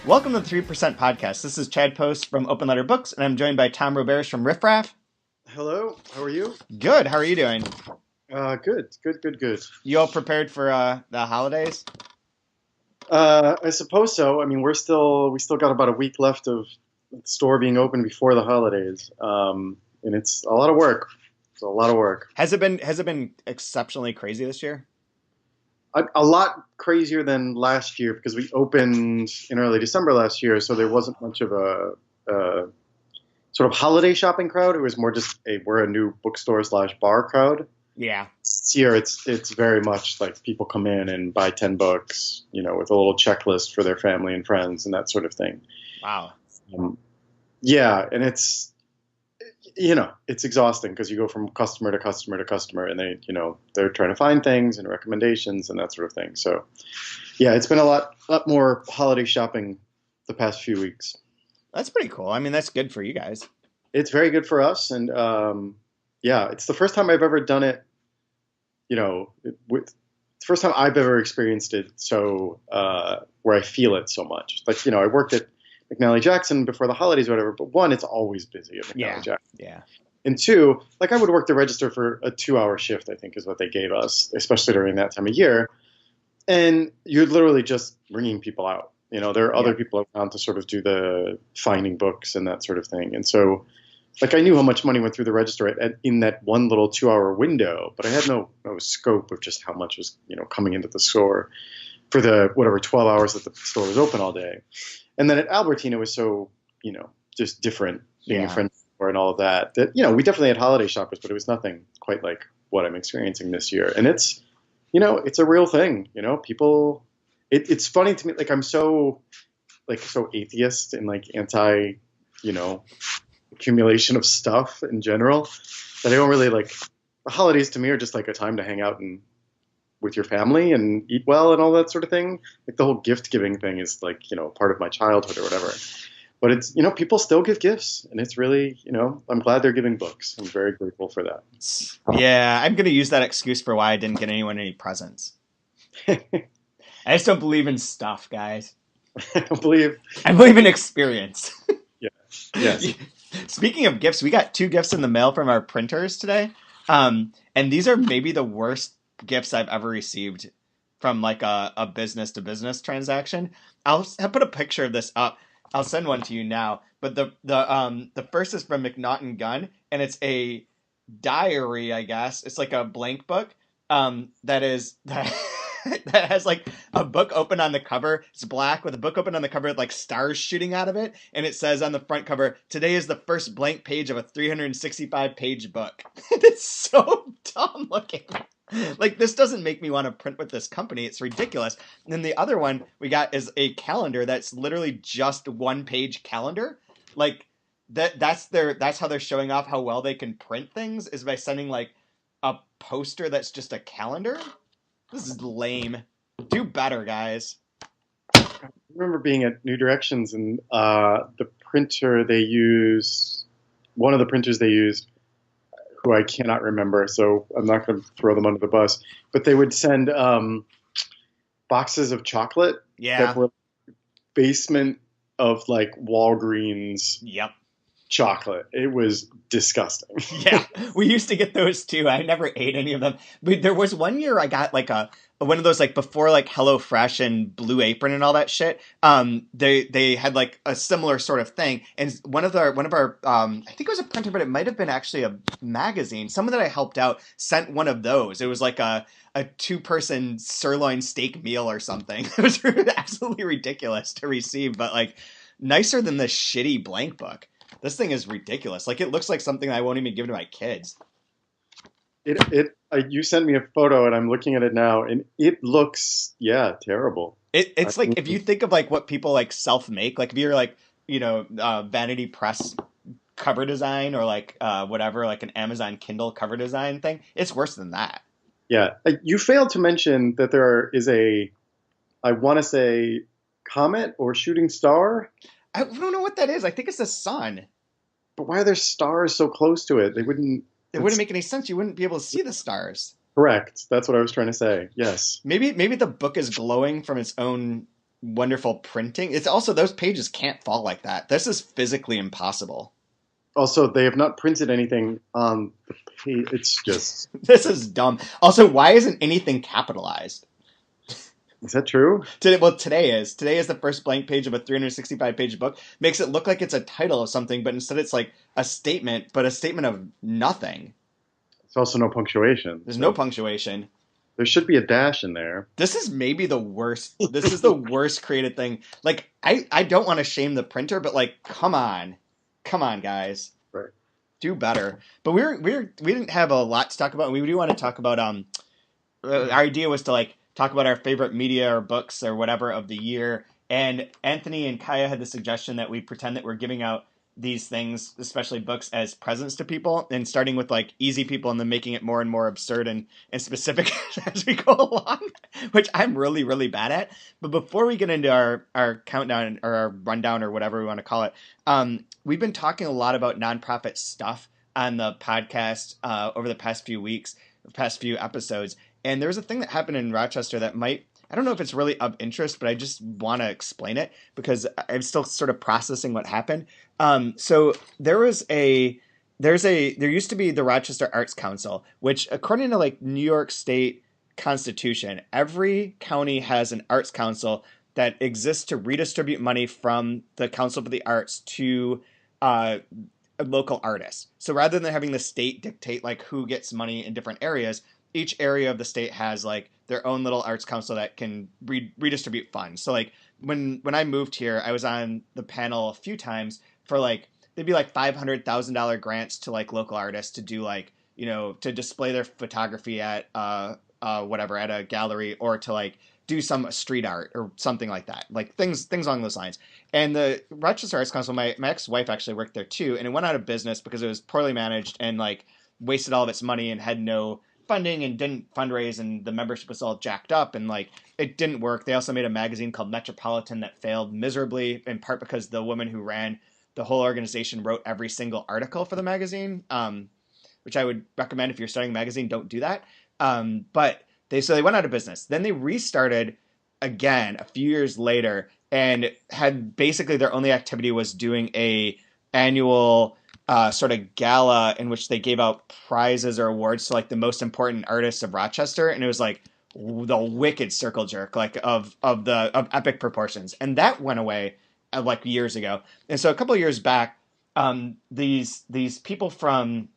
Welcome to the 3% Podcast. This is Chad Post from Open Letter Books, and I'm joined by Tom Roberge from Riff Raff. Hello, how are you? Good. How are you doing? Good. You all prepared for the holidays? I suppose so. I mean, we still got about a week left of the store being open before the holidays, and it's a lot of work. It's a lot of work. Has it been exceptionally crazy this year? A lot crazier than last year because we opened in early December last year, so there wasn't much of a sort of holiday shopping crowd. It was more just we're a new bookstore / bar crowd. Yeah. This year it's very much like people come in and buy 10 books, with a little checklist for their family and friends and that sort of thing. Wow. Yeah, and it's exhausting because you go from customer to customer to customer, and they're trying to find things and recommendations and that sort of thing. So, yeah, it's been a lot more holiday shopping the past few weeks. That's pretty cool. I mean, that's good for you guys. It's very good for us, and it's the first time I've ever done it. It's the first time I've ever experienced it. So where I feel it so much. Like I worked at McNally Jackson before the holidays or whatever, but one, it's always busy at McNally Jackson. Yeah. And two, I would work the register for a 2-hour shift, I think is what they gave us, especially during that time of year. And you're literally just bringing people out. There are other people around to sort of do the finding books and that sort of thing. And so, I knew how much money went through the register in that one little 2-hour window, but I had no scope of just how much was, coming into the store for the 12 hours that the store was open all day. And then at Albertine, it was so, just different being a friend and all of that, we definitely had holiday shoppers, but it was nothing quite like what I'm experiencing this year. And it's, it's a real thing, people, it's funny to me. I'm so atheist and anti, accumulation of stuff in general that I don't really the holidays to me are just a time to hang out and with your family and eat well and all that sort of thing. The whole gift giving thing is part of my childhood or whatever. But it's, people still give gifts, and it's really, I'm glad they're giving books. I'm very grateful for that. Yeah, I'm going to use that excuse for why I didn't get anyone any presents. I just don't believe in stuff, guys. I believe in experience. Yeah. Yes. Speaking of gifts, we got 2 gifts in the mail from our printers today. And these are maybe the worst gifts I've ever received from a business to business transaction. I'll put a picture of this up. I'll send one to you now. But the first is from McNaughton Gun, and it's a diary, I guess. It's a blank book that has a book open on the cover. It's black with a book open on the cover with stars shooting out of it, and it says on the front cover, "Today is the first blank page of a 365-page book." It's so dumb looking. This doesn't make me want to print with this company. It's ridiculous. And then the other one we got is a calendar that's literally just 1-page calendar. That's how they're showing off how well they can print things, is by sending a poster that's just a calendar. This is lame. Do better, guys. I remember being at New Directions, and the printer they use, one of the printers they used, who I cannot remember, so I'm not going to throw them under the bus, but they would send boxes of chocolate that were basement of Walgreens. Yep. Chocolate. It was disgusting. Yeah, we used to get those too. I never ate any of them. But there was one year I got one of those before HelloFresh and Blue Apron and all that shit. They had a similar sort of thing. And one of our I think it was a printer, but it might have been actually a magazine. Someone that I helped out sent one of those. It was a 2-person sirloin steak meal or something. It was absolutely ridiculous to receive, but nicer than the shitty blank book. This thing is ridiculous. It looks like something I won't even give to my kids. You sent me a photo, and I'm looking at it now, and it looks, terrible. It's like if you think of like what people like self make, like if you're like Vanity Press cover design or like whatever, like an Amazon Kindle cover design thing, it's worse than that. Yeah, you failed to mention that there is I want to say, comet or shooting star, I don't know what that is. I think it's the sun. but why are there stars so close to it? They wouldn't. It wouldn't It's make any sense. You wouldn't be able to see the stars. correct. That's what I was trying to say. Yes. Maybe the book is glowing from its own wonderful printing. It's also those pages can't fall like that. This is physically impossible. Also, they have not printed anything on the page. It's just. This is dumb. Also, why isn't anything capitalized? Is that true? Today is. Today is the first blank page of a 365-page book. Makes it look like it's a title of something, but instead it's like a statement, but a statement of nothing. There's also no punctuation. There's no punctuation. There should be a dash in there. This is maybe the worst. This is the worst created thing. Like, I don't want to shame the printer, but like, come on, guys, Right. do better. But we didn't have a lot to talk about. We do want to talk about our idea was to like talk about our favorite media or books or whatever of the year. And Anthony and Kaya had the suggestion that we pretend that we're giving out these things, especially books, as presents to people, and starting with like easy people and then making it more and more absurd and specific as we go along, which I'm really, really bad at. But before we get into our countdown or our rundown or whatever we want to call it, we've been talking a lot about nonprofit stuff on the podcast over the past few weeks, past few episodes. And there was a thing that happened in Rochester that I don't know if it's really of interest, but I just want to explain it because I'm still sort of processing what happened. So there used to be the Rochester Arts Council, which according to like New York State Constitution, every county has an arts council that exists to redistribute money from the Council for the Arts to local artists. So rather than having the state dictate like who gets money in different areas, each area of the state has like their own little arts council that can redistribute funds. So like when I moved here, I was on the panel a few times for like, they'd be like $500,000 grants to like local artists to do like, to display their photography at whatever, at a gallery, or to like do some street art or something like that, like things along those lines. And the Rochester Arts Council, my ex-wife actually worked there too, and it went out of business because it was poorly managed and like wasted all of its money and had no funding and didn't fundraise, and the membership was all jacked up and like it didn't work. They also made a magazine called Metropolitan that failed miserably, in part because the woman who ran the whole organization wrote every single article for the magazine, which I would recommend if you're starting a magazine, don't do that. But they went out of business. Then they restarted again a few years later and had basically their only activity was doing a annual sort of gala in which they gave out prizes or awards to like the most important artists of Rochester, and it was like the wicked circle jerk, like of epic proportions, and that went away like years ago. And so a couple of years back, these people from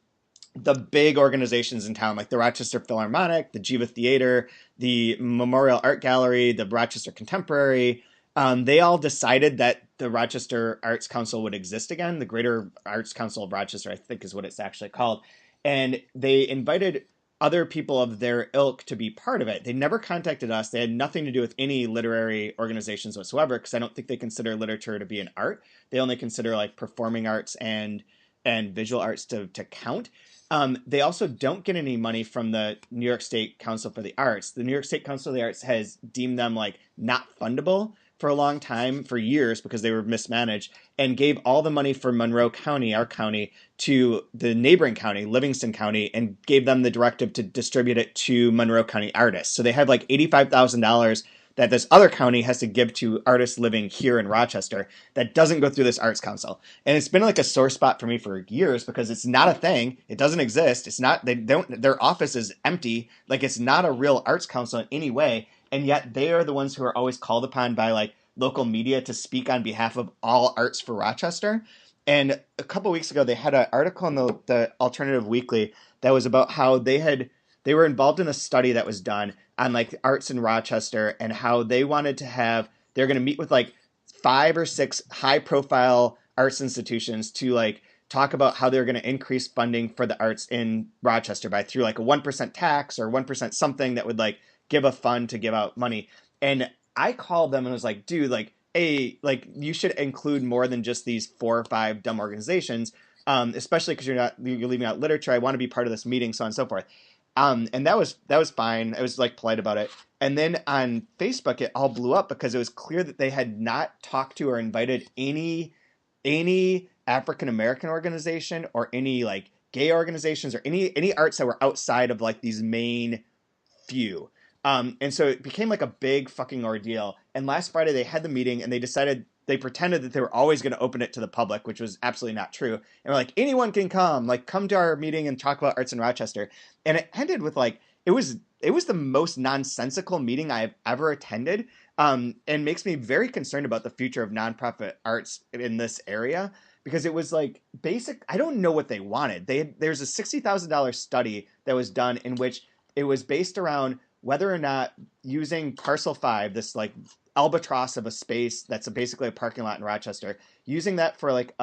the big organizations in town, like the Rochester Philharmonic, the Jiva Theater, the Memorial Art Gallery, the Rochester Contemporary, they all decided that the Rochester Arts Council would exist again. The Greater Arts Council of Rochester, I think, is what it's actually called. And they invited other people of their ilk to be part of it. They never contacted us. They had nothing to do with any literary organizations whatsoever, because I don't think they consider literature to be an art. They only consider like performing arts and visual arts to count. They also don't get any money from the New York State Council for the Arts. The New York State Council of the Arts has deemed them like not fundable for a long time, for years, because they were mismanaged, and gave all the money for Monroe County, our county, to the neighboring county, Livingston County, and gave them the directive to distribute it to Monroe County artists. So they have like $85,000 that this other county has to give to artists living here in Rochester that doesn't go through this arts council. And it's been like a sore spot for me for years because it's not a thing. It doesn't exist. It's not, their office is empty. Like it's not a real arts council in any way. And yet they are the ones who are always called upon by like local media to speak on behalf of all arts for Rochester. And a couple weeks ago, they had an article in the Alternative Weekly that was about how they were involved in a study that was done on like arts in Rochester, and how they wanted to they're going to meet with like 5 or 6 high profile arts institutions to like talk about how they're going to increase funding for the arts in Rochester through like a 1% tax or 1% something that would like give a fund to give out money. And I called them and was like, dude, like, like you should include more than just these 4 or 5 dumb organizations, especially because you're leaving out literature. I want to be part of this meeting, so on and so forth. And that was fine. I was like polite about it. And then on Facebook, it all blew up because it was clear that they had not talked to or invited any African American organization or any like gay organizations or any arts that were outside of like these main few. And so it became like a big fucking ordeal. And last Friday they had the meeting and they pretended that they were always going to open it to the public, which was absolutely not true. And we're like, anyone can come, like come to our meeting and talk about arts in Rochester. And it ended with like, it was the most nonsensical meeting I've ever attended. And makes me very concerned about the future of nonprofit arts in this area, because it was like basic. I don't know what they wanted. There's a $60,000 study that was done in which it was based around whether or not using Parcel 5, this like albatross of a space that's basically a parking lot in Rochester, using that for like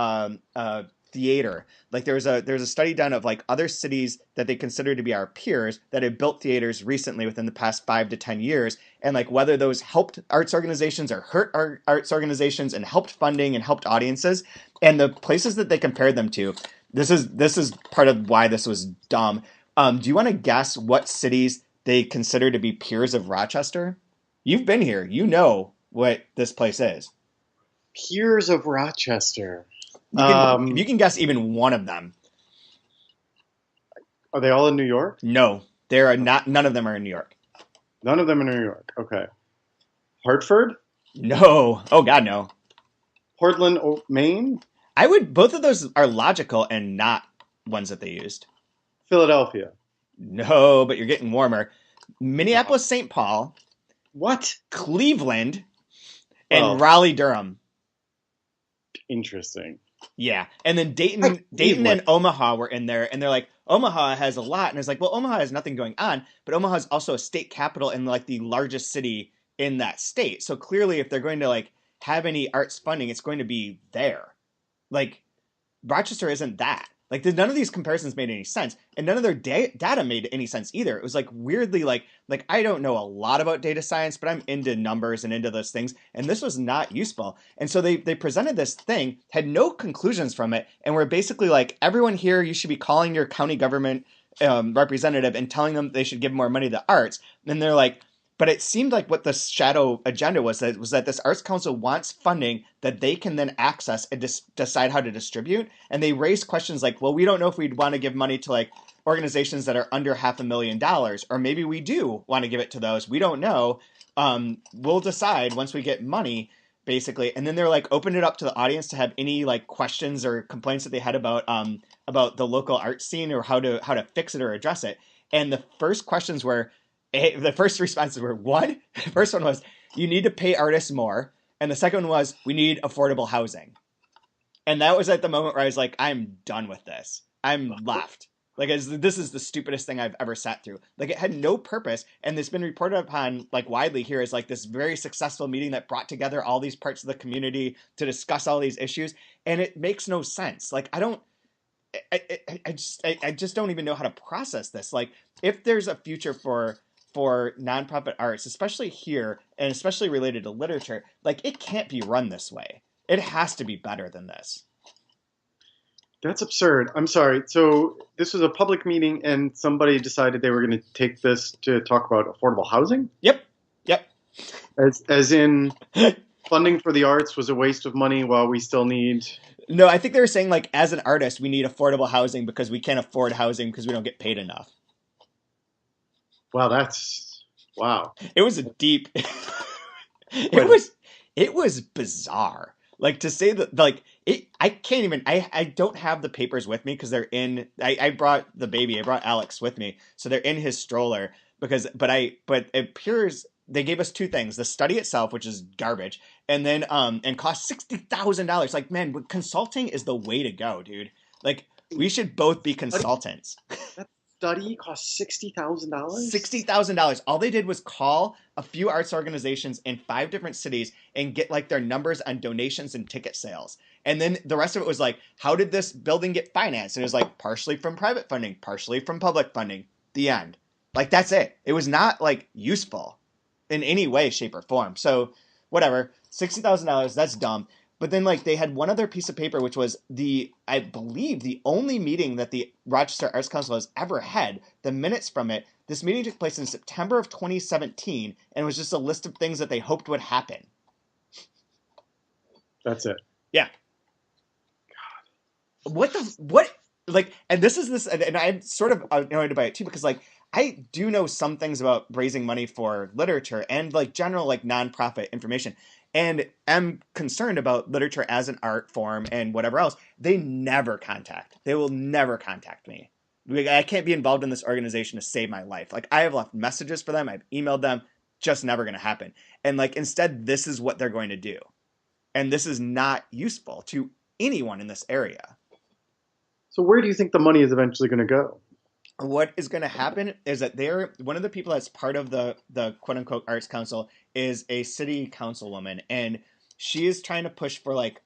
theater. Like there's a study done of like other cities that they consider to be our peers that have built theaters recently within the past 5 to 10 years, and like whether those helped arts organizations or hurt arts organizations and helped funding and helped audiences. And the places that they compared them to, this is part of why this was dumb. Do you want to guess what cities they consider to be peers of Rochester? You've been here. You know what this place is. Peers of Rochester. If you can guess even one of them. Are they all in New York? No, there are not. None of them are in New York. None of them in New York. Okay. Hartford? No. Oh God, no. Portland, Maine? Both of those are logical and not ones that they used. Philadelphia? No, but you're getting warmer. Minneapolis, St. Paul. What? Cleveland, and Raleigh, Durham. Interesting. Yeah, and then Dayton and Omaha were in there, and they're like, Omaha has a lot, and it's like, well, Omaha has nothing going on, but Omaha is also a state capital and like the largest city in that state. So clearly, if they're going to like have any arts funding, it's going to be there. Like Rochester isn't that. Like none of these comparisons made any sense, and none of their data made any sense either. It was like weirdly like I don't know a lot about data science, but I'm into numbers and into those things, and this was not useful. And so they presented this thing, had no conclusions from it, and were basically like, everyone here, you should be calling your county government representative and telling them they should give more money to the arts. And they're like, but it seemed like what the shadow agenda was that this arts council wants funding that they can then access and decide how to distribute. And they raised questions like, well, we don't know if we'd want to give money to like organizations that are under $500,000, or maybe we do want to give it to those. We don't know. We'll decide once we get money, basically. And then they're like, open it up to the audience to have any like questions or complaints that they had about the local art scene or how to fix it or address it. And the first questions were, the first responses were, one, the first one was, you need to pay artists more. And the second one was, we need affordable housing. And that was at the moment where I was like, I'm done with this. I'm left. Like, this is the stupidest thing I've ever sat through. Like, it had no purpose. And it's been reported upon, like, widely here as, like, this very successful meeting that brought together all these parts of the community to discuss all these issues. And it makes no sense. Like, I just don't even know how to process this. Like, if there's a future for nonprofit arts, especially here, and especially related to literature, like, it can't be run this way. It has to be better than this. That's absurd. I'm sorry. So this was a public meeting, and somebody decided they were going to take this to talk about affordable housing? Yep. As in, funding for the arts was a waste of money while we still need... No, I think they were saying, like, as an artist, we need affordable housing because we can't afford housing because we don't get paid enough. Wow, wow. It was a deep. It was bizarre. Like, to say that, like, I can't even. I don't have the papers with me because they're in. I brought the baby. I brought Alex with me, so they're in his stroller but it appears they gave us two things: the study itself, which is garbage, and then and cost $60,000. Like, man, consulting is the way to go, dude. Like, we should both be consultants. Study cost $60,000? $60,000. All they did was call a few arts organizations in 5 different cities and get like their numbers on donations and ticket sales. And then the rest of it was like, how did this building get financed? And it was like partially from private funding, partially from public funding. The end. Like, that's it. It was not like useful. in any way, shape, or form. So whatever, $60,000, that's dumb. But then like they had one other piece of paper, which was I believe the only meeting that the Rochester Arts Council has ever had, the minutes from it. This meeting took place in September of 2017, and it was just a list of things that they hoped would happen. That's it. Yeah. God. What? Like, and and I'm sort of annoyed by it too, because like, I do know some things about raising money for literature and like general like nonprofit information, and am concerned about literature as an art form and whatever else. They will never contact me. I can't be involved in this organization to save my life. Like, I have left messages for them. I've emailed them. Just never going to happen. And like, instead, this is what they're going to do. And this is not useful to anyone in this area. So where do you think the money is eventually going to go? What is going to happen is that one of the people that's part of the quote unquote Arts Council is a city councilwoman, and she is trying to push for like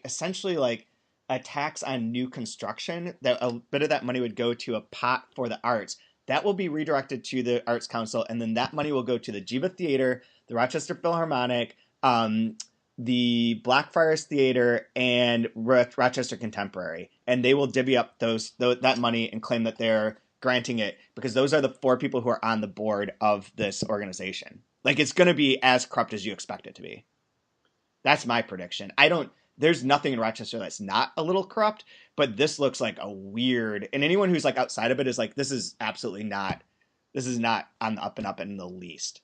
essentially like a tax on new construction. That a bit of that money would go to a pot for the arts that will be redirected to the Arts Council, and then that money will go to the Jiva Theater, the Rochester Philharmonic, the Blackfriars Theater, and Rochester Contemporary, and they will divvy up that money and claim that they're granting it because those are the 4 people who are on the board of this organization. Like, it's going to be as corrupt as you expect it to be. That's my prediction. There's nothing in Rochester that's not a little corrupt, but this looks like a weird, and anyone who's like outside of it is like, this is not on the up and up in the least.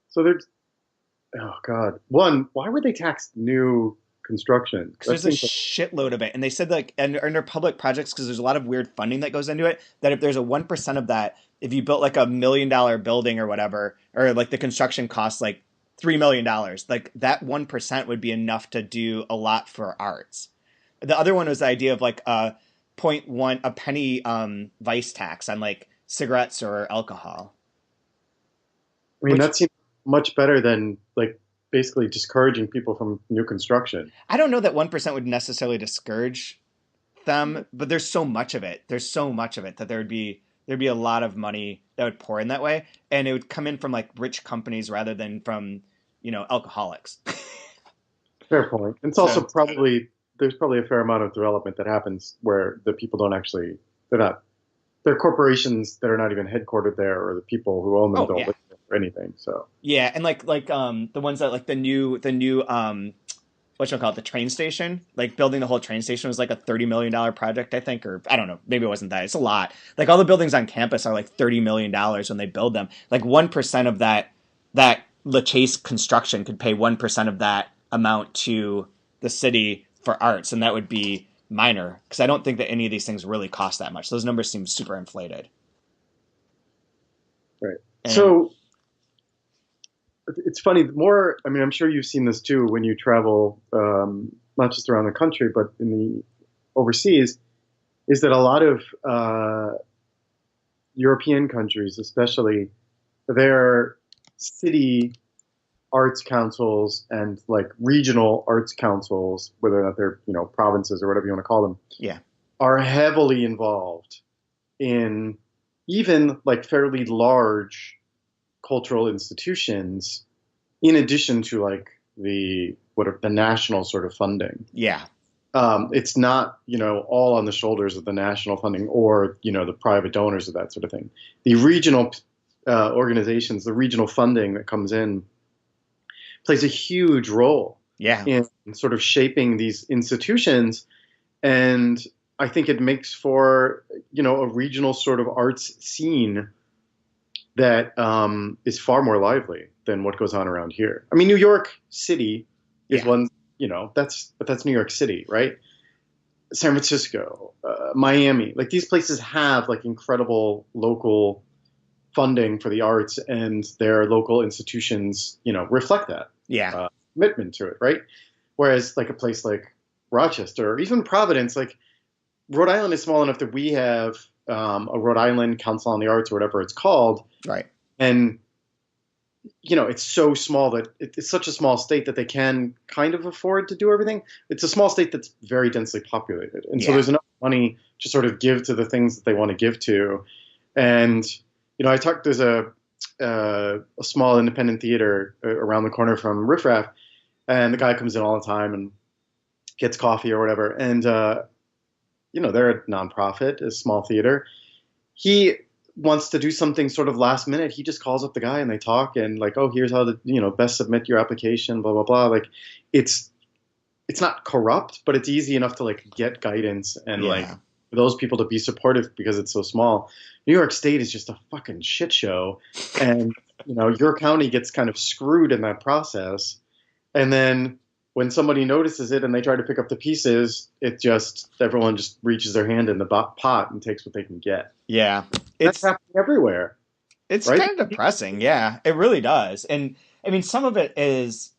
So there's, oh God. One, why would they tax new construction? Because there's a shitload of it. And they said like, and under public projects, because there's a lot of weird funding that goes into it, that if there's a 1% of that, if you built like $1 million building or whatever, or like the construction costs like $3 million, like that 1% would be enough to do a lot for arts. The other one was the idea of like a penny vice tax on like cigarettes or alcohol. I mean, that seems much better than like basically discouraging people from new construction. I don't know that 1% would necessarily discourage them, but there's so much of it. That there'd be a lot of money that would pour in that way, and it would come in from like rich companies rather than from, alcoholics. Fair point. It's also there's probably a fair amount of development that happens where the people they're corporations that are not even headquartered there, or the people who own them don't live there or anything. So yeah, and like the ones that like the new what you call it, the train station, like building the whole train station was like a $30 million project, I think, or I don't know, maybe it wasn't that. It's a lot. Like all the buildings on campus are like $30 million when they build them. Like 1% of that Largesse construction could pay 1% of that amount to the city for arts, and that would be minor because I don't think that any of these things really cost that much. Those numbers seem super inflated. Right. So it's funny. I'm sure you've seen this too when you travel, not just around the country, but in the overseas, is that a lot of European countries, especially, their city arts councils and like regional arts councils, whether or not they're, provinces or whatever you want to call them, are heavily involved in even like fairly large cultural institutions, in addition to like the national sort of funding. Yeah. It's not, all on the shoulders of the national funding or, the private donors of that sort of thing. The regional organizations, the regional funding that comes in plays a huge role in sort of shaping these institutions. And I think it makes for, a regional sort of arts scene that is far more lively than what goes on around here. I mean, New York City is one, that's New York City, right? San Francisco, Miami, like these places have like incredible local funding for the arts, and their local institutions, reflect that commitment to it, right? Whereas like a place like Rochester or even Providence, like Rhode Island is small enough that we have a Rhode Island Council on the Arts or whatever it's called. Right. And, it's so small that it's such a small state that they can kind of afford to do everything. It's a small state that's very densely populated. And so there's enough money to sort of give to the things that they want to give to. And, there's a a small independent theater around the corner from Riff Raff, and the guy comes in all the time and gets coffee or whatever. And they're a nonprofit, a small theater. He wants to do something sort of last minute. He just calls up the guy and they talk and like, oh, here's how to best submit your application, blah blah blah. Like it's not corrupt, but it's easy enough to like get guidance and like for those people to be supportive because it's so small. New York State is just a fucking shit show, and your county gets kind of screwed in that process. And then when somebody notices it and they try to pick up the pieces, everyone just reaches their hand in the pot and takes what they can get. Yeah, That's happening everywhere. It's right? kind of depressing. Yeah, it really does. And I mean, some of it is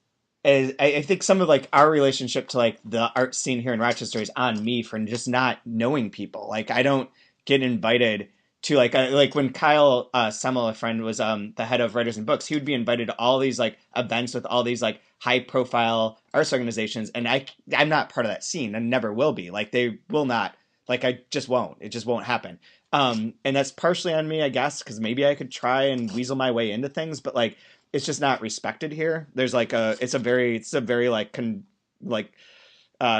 I think some of like our relationship to like the art scene here in Rochester is on me for just not knowing people. Like I don't get invited to like when Kyle Semmel, a friend, was the head of Writers and Books, he would be invited to all these like events with all these like high profile arts organizations, and I'm not part of that scene and never will be. Like they will not. Like I just won't. It just won't happen. And that's partially on me, I guess, because maybe I could try and weasel my way into things, but like it's just not respected here. There's like it's a very like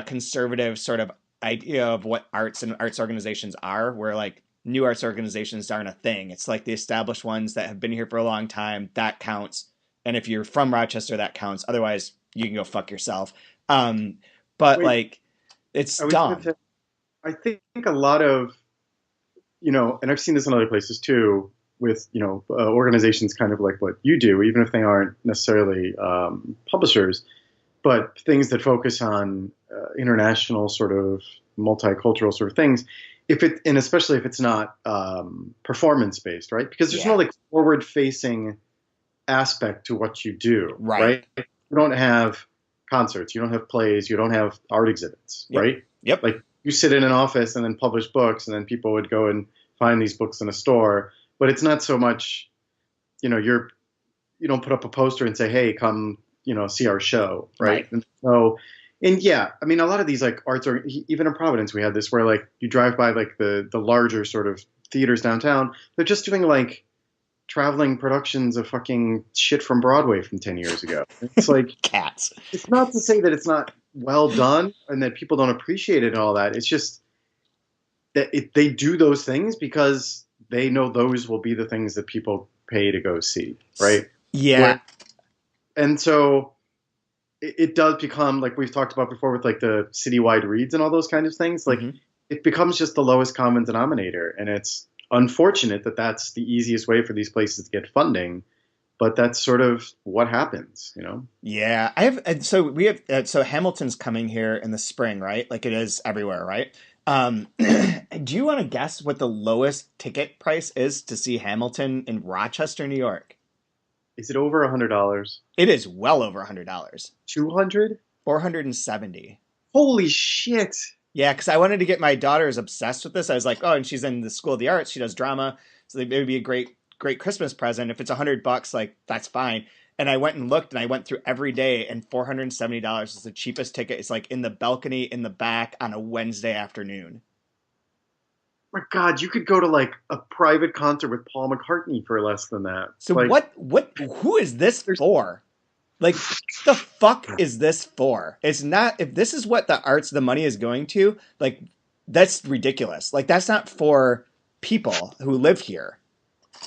conservative sort of idea of what arts and arts organizations are, where like new arts organizations aren't a thing. It's like the established ones that have been here for a long time that counts, and if you're from Rochester, that counts. Otherwise, you can go fuck yourself. But Wait, like it's dumb. I think a lot of and I've seen this in other places too, with organizations kind of like what you do, even if they aren't necessarily publishers, but things that focus on international sort of multicultural sort of things. And especially if it's not performance based, right? Because there's no like forward facing aspect to what you do, right? You don't have concerts, you don't have plays, you don't have art exhibits, right? Yep. Like you sit in an office and then publish books, and then people would go and find these books in a store. But it's not so much, you don't put up a poster and say, hey, come, see our show, right? And so, and yeah, I mean, a lot of these like arts are, even in Providence, we had this where like you drive by like the larger sort of theaters downtown, they're just doing like traveling productions of fucking shit from Broadway from 10 years ago. It's like cats. It's not to say that it's not well done and that people don't appreciate it and all that. It's just that they do those things because they know those will be the things that people pay to go see, right? Yeah. And so it does become, like we've talked about before with like the citywide reads and all those kinds of things, like it becomes just the lowest common denominator. And it's unfortunate that that's the easiest way for these places to get funding, but that's sort of what happens, Yeah, so Hamilton's coming here in the spring, right? Like it is everywhere, right? Do you want to guess what the lowest ticket price is to see Hamilton in Rochester, New York? Is it over $100? It is well over $100. 200? 470. Holy shit! Yeah, because I wanted to get my daughters obsessed with this. I was like, oh, and she's in the School of the Arts. She does drama, so it would be a great Christmas present. If it's $100, like that's fine. And I went and looked, and I went through every day, and $470 is the cheapest ticket. It's like in the balcony in the back on a Wednesday afternoon. My God, you could go to like a private concert with Paul McCartney for less than that. So like, who is this for? Like, the fuck is this for? It's not, if this is what the money is going to, like, that's ridiculous. Like, that's not for people who live here.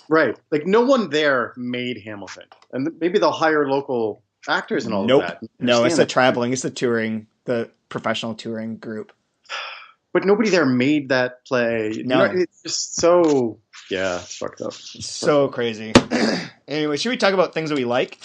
Right. Like, no one there made Hamilton. And maybe they'll hire local actors and all of that. No, it's the professional touring group. But nobody there made that play. No. It's just so, it's fucked up. So crazy. Anyway, should we talk about things that we like?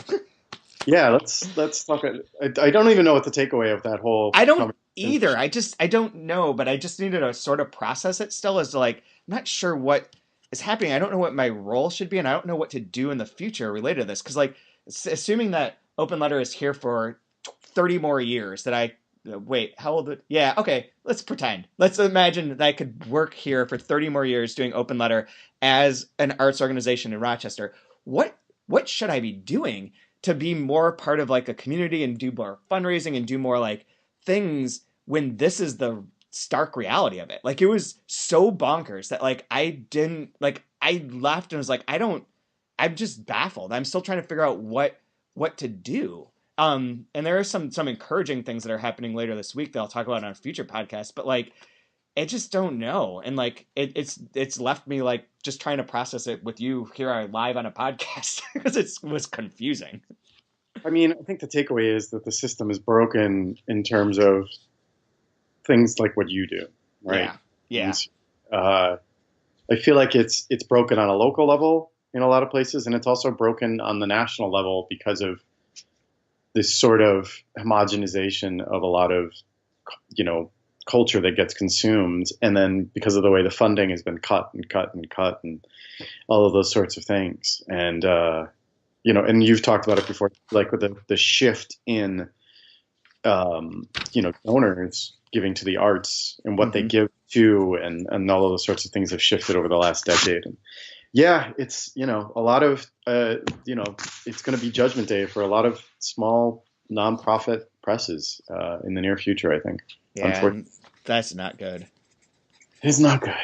Yeah, let's talk. I don't even know what the takeaway of that whole. I don't either. I don't know, but I just needed to sort of process it still as to like, I'm not sure what is happening. I don't know what my role should be, and I don't know what to do in the future related to this. Because like, assuming that Open Letter is here for 30 more years, that wait, how old? Yeah, okay. Let's pretend. Let's imagine that I could work here for 30 more years doing Open Letter as an arts organization in Rochester. What should I be doing to be more part of like a community and do more fundraising and do more like things when this is the stark reality of it? Like it was so bonkers that like I left and was like, I don't I'm just baffled. I'm still trying to figure out what to do. And there are some encouraging things that are happening later this week that I'll talk about on a future podcast. But like, I just don't know, and like it's left me like just trying to process it with you here live on a podcast because it was confusing. I mean, I think the takeaway is that the system is broken in terms of things like what you do, right? Yeah. And, I feel like it's broken on a local level in a lot of places, and it's also broken on the national level because of this sort of homogenization of a lot of, culture that gets consumed, and then because of the way the funding has been cut and cut and cut, and all of those sorts of things, and and you've talked about it before, like with the shift in, donors giving to the arts and what they give to, and all of those sorts of things have shifted over the last decade. And yeah, it's, a lot of, it's going to be Judgment Day for a lot of small nonprofit presses in the near future, I think. Yeah, that's not good. It's not good.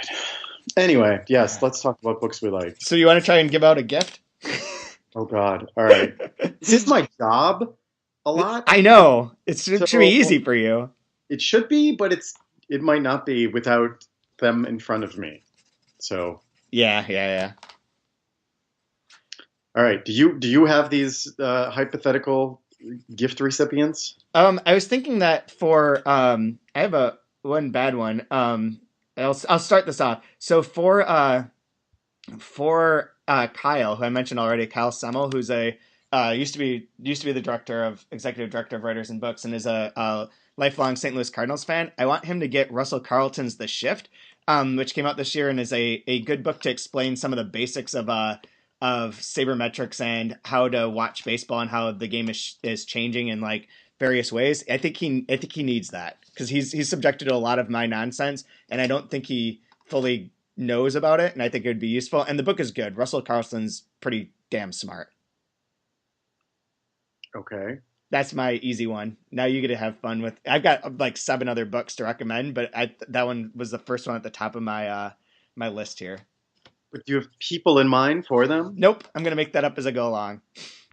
Anyway, yes, let's talk about books we like. So you want to try and give out a gift? Oh, God. All right. This is my job a lot. I know. It should be easy for you. It should be, but it might not be without them in front of me. So. Yeah. All right. Do you have these hypothetical gift recipients? I was thinking that for I have one bad one. I'll start this off. So for Kyle, who I mentioned already, Kyle Semmel, who's used to be the executive director of writers and books, and is a lifelong St. Louis Cardinals fan. I want him to get Russell Carleton's The Shift, which came out this year and is a good book to explain some of the basics of sabermetrics and how to watch baseball and how the game is changing in like various ways. I think he needs that because he's subjected to a lot of my nonsense, and I don't think he fully knows about it, and I think it would be useful. And the book is good. Russell Carleton's pretty damn smart. Okay. That's my easy one. Now you get to have fun with. I've got like 7 other books to recommend, but that one was the first one at the top of my my list here. But do you have people in mind for them? Nope. I'm going to make that up as I go along.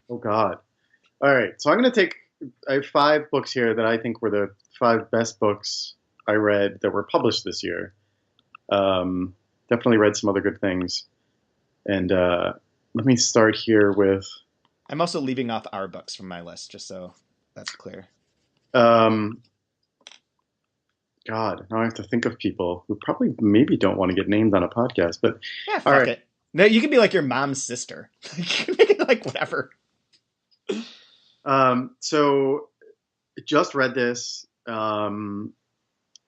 Oh, God. All right. So I have 5 books here that I think were the 5 best books I read that were published this year. Definitely read some other good things. And let me start here with... I'm also leaving off our books from my list, just so that's clear. God, now I have to think of people who probably maybe don't want to get named on a podcast, but yeah, fuck it. No, you can be like your mom's sister. You can make it like whatever. So I just read this. It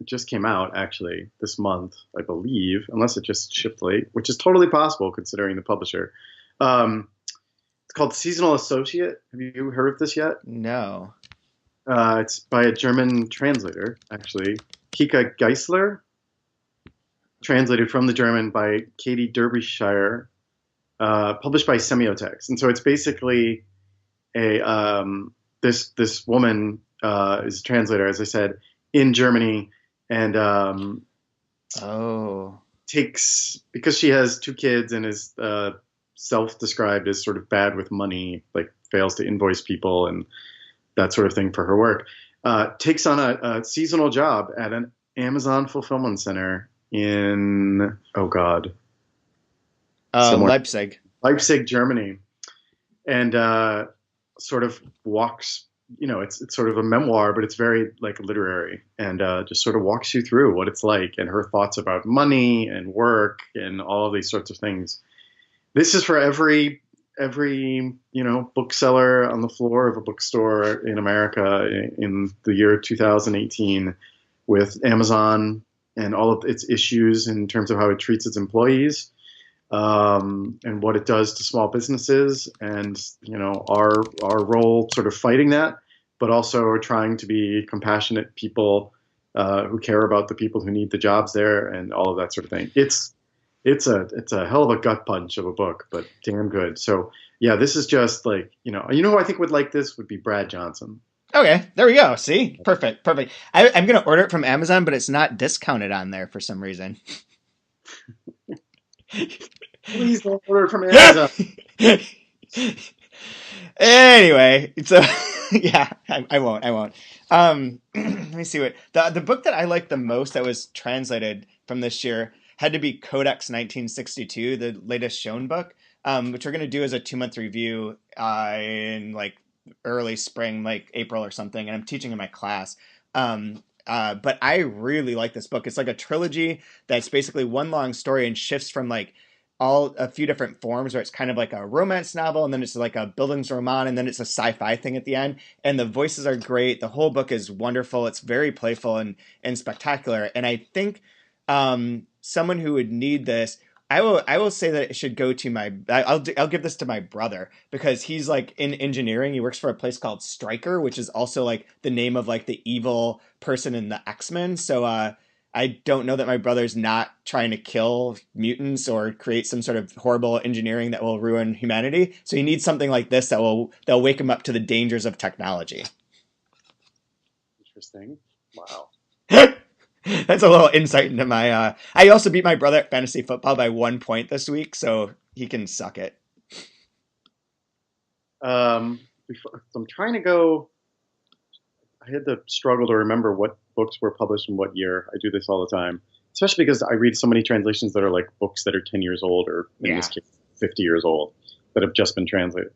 just came out actually this month, I believe, unless it just shipped late, which is totally possible considering the publisher. It's called Seasonal Associate. Have you heard of this yet? No. It's by a German translator, actually. Heike Geissler, translated from the German by Katie Derbyshire, published by Semiotext. And so it's basically this woman is a translator, as I said, in Germany, and takes, because she has 2 kids and is self-described as sort of bad with money, like fails to invoice people and that sort of thing for her work, takes on a seasonal job at an Amazon fulfillment center in, Leipzig, Germany, and sort of walks, it's sort of a memoir, but it's very like literary, and just sort of walks you through what it's like and her thoughts about money and work and all of these sorts of things. This is for every bookseller on the floor of a bookstore in America in the year 2018, with Amazon and all of its issues in terms of how it treats its employees, and what it does to small businesses, and our role sort of fighting that, but also trying to be compassionate people who care about the people who need the jobs there and all of that sort of thing. It's a hell of a gut punch of a book, but damn good. So yeah, this is just like, who I think would like this would be Brad Johnson. Okay, there we go. See, perfect. I'm gonna order it from Amazon, but it's not discounted on there for some reason. Please don't order it from Amazon. Anyway, so yeah, I won't. I won't. Let me see what the book that I liked the most that was translated from this year had to be Codex 1962, the latest Sjón book, which we're gonna do as a 2-month review in like early spring, like April or something, and I'm teaching in my class. But I really like this book. It's like a trilogy that's basically one long story and shifts from like a few different forms where it's kind of like a romance novel and then it's like a Bildungsroman and then it's a sci-fi thing at the end. And the voices are great. The whole book is wonderful. It's very playful and spectacular. And I think someone who would need this, I will say that it should go to I'll give this to my brother because he's like in engineering. He works for a place called Stryker, which is also like the name of like the evil person in the X-Men. So I don't know that my brother's not trying to kill mutants or create some sort of horrible engineering that will ruin humanity. So he needs something like this that'll wake him up to the dangers of technology. Interesting. Wow. That's a little insight into my. I also beat my brother at fantasy football by 1 point this week, so he can suck it. I'm trying to go. I had to struggle to remember what books were published in what year. I do this all the time, especially because I read so many translations that are like books that are 10 years old or in this case 50 years old that have just been translated.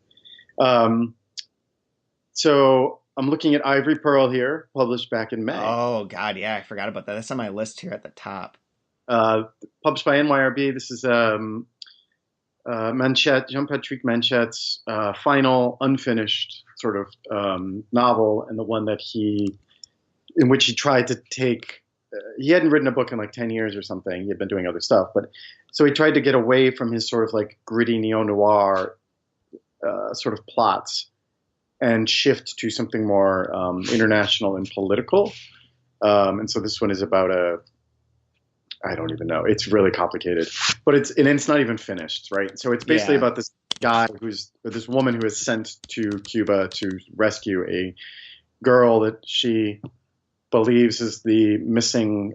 So I'm looking at Ivory Pearl here, published back in May. Oh, God, yeah, I forgot about that. That's on my list here at the top. Published by NYRB. This is Manchette, Jean-Patrick Manchette's final unfinished sort of novel, and the one that in which he tried to take. He hadn't written a book in like 10 years or something. He had been doing other stuff, but so he tried to get away from his sort of like gritty neo-noir sort of plots and shift to something more international and political. And so this one is about I don't even know. It's really complicated, but it's not even finished, right? So it's basically about this guy this woman who is sent to Cuba to rescue a girl that she believes is the missing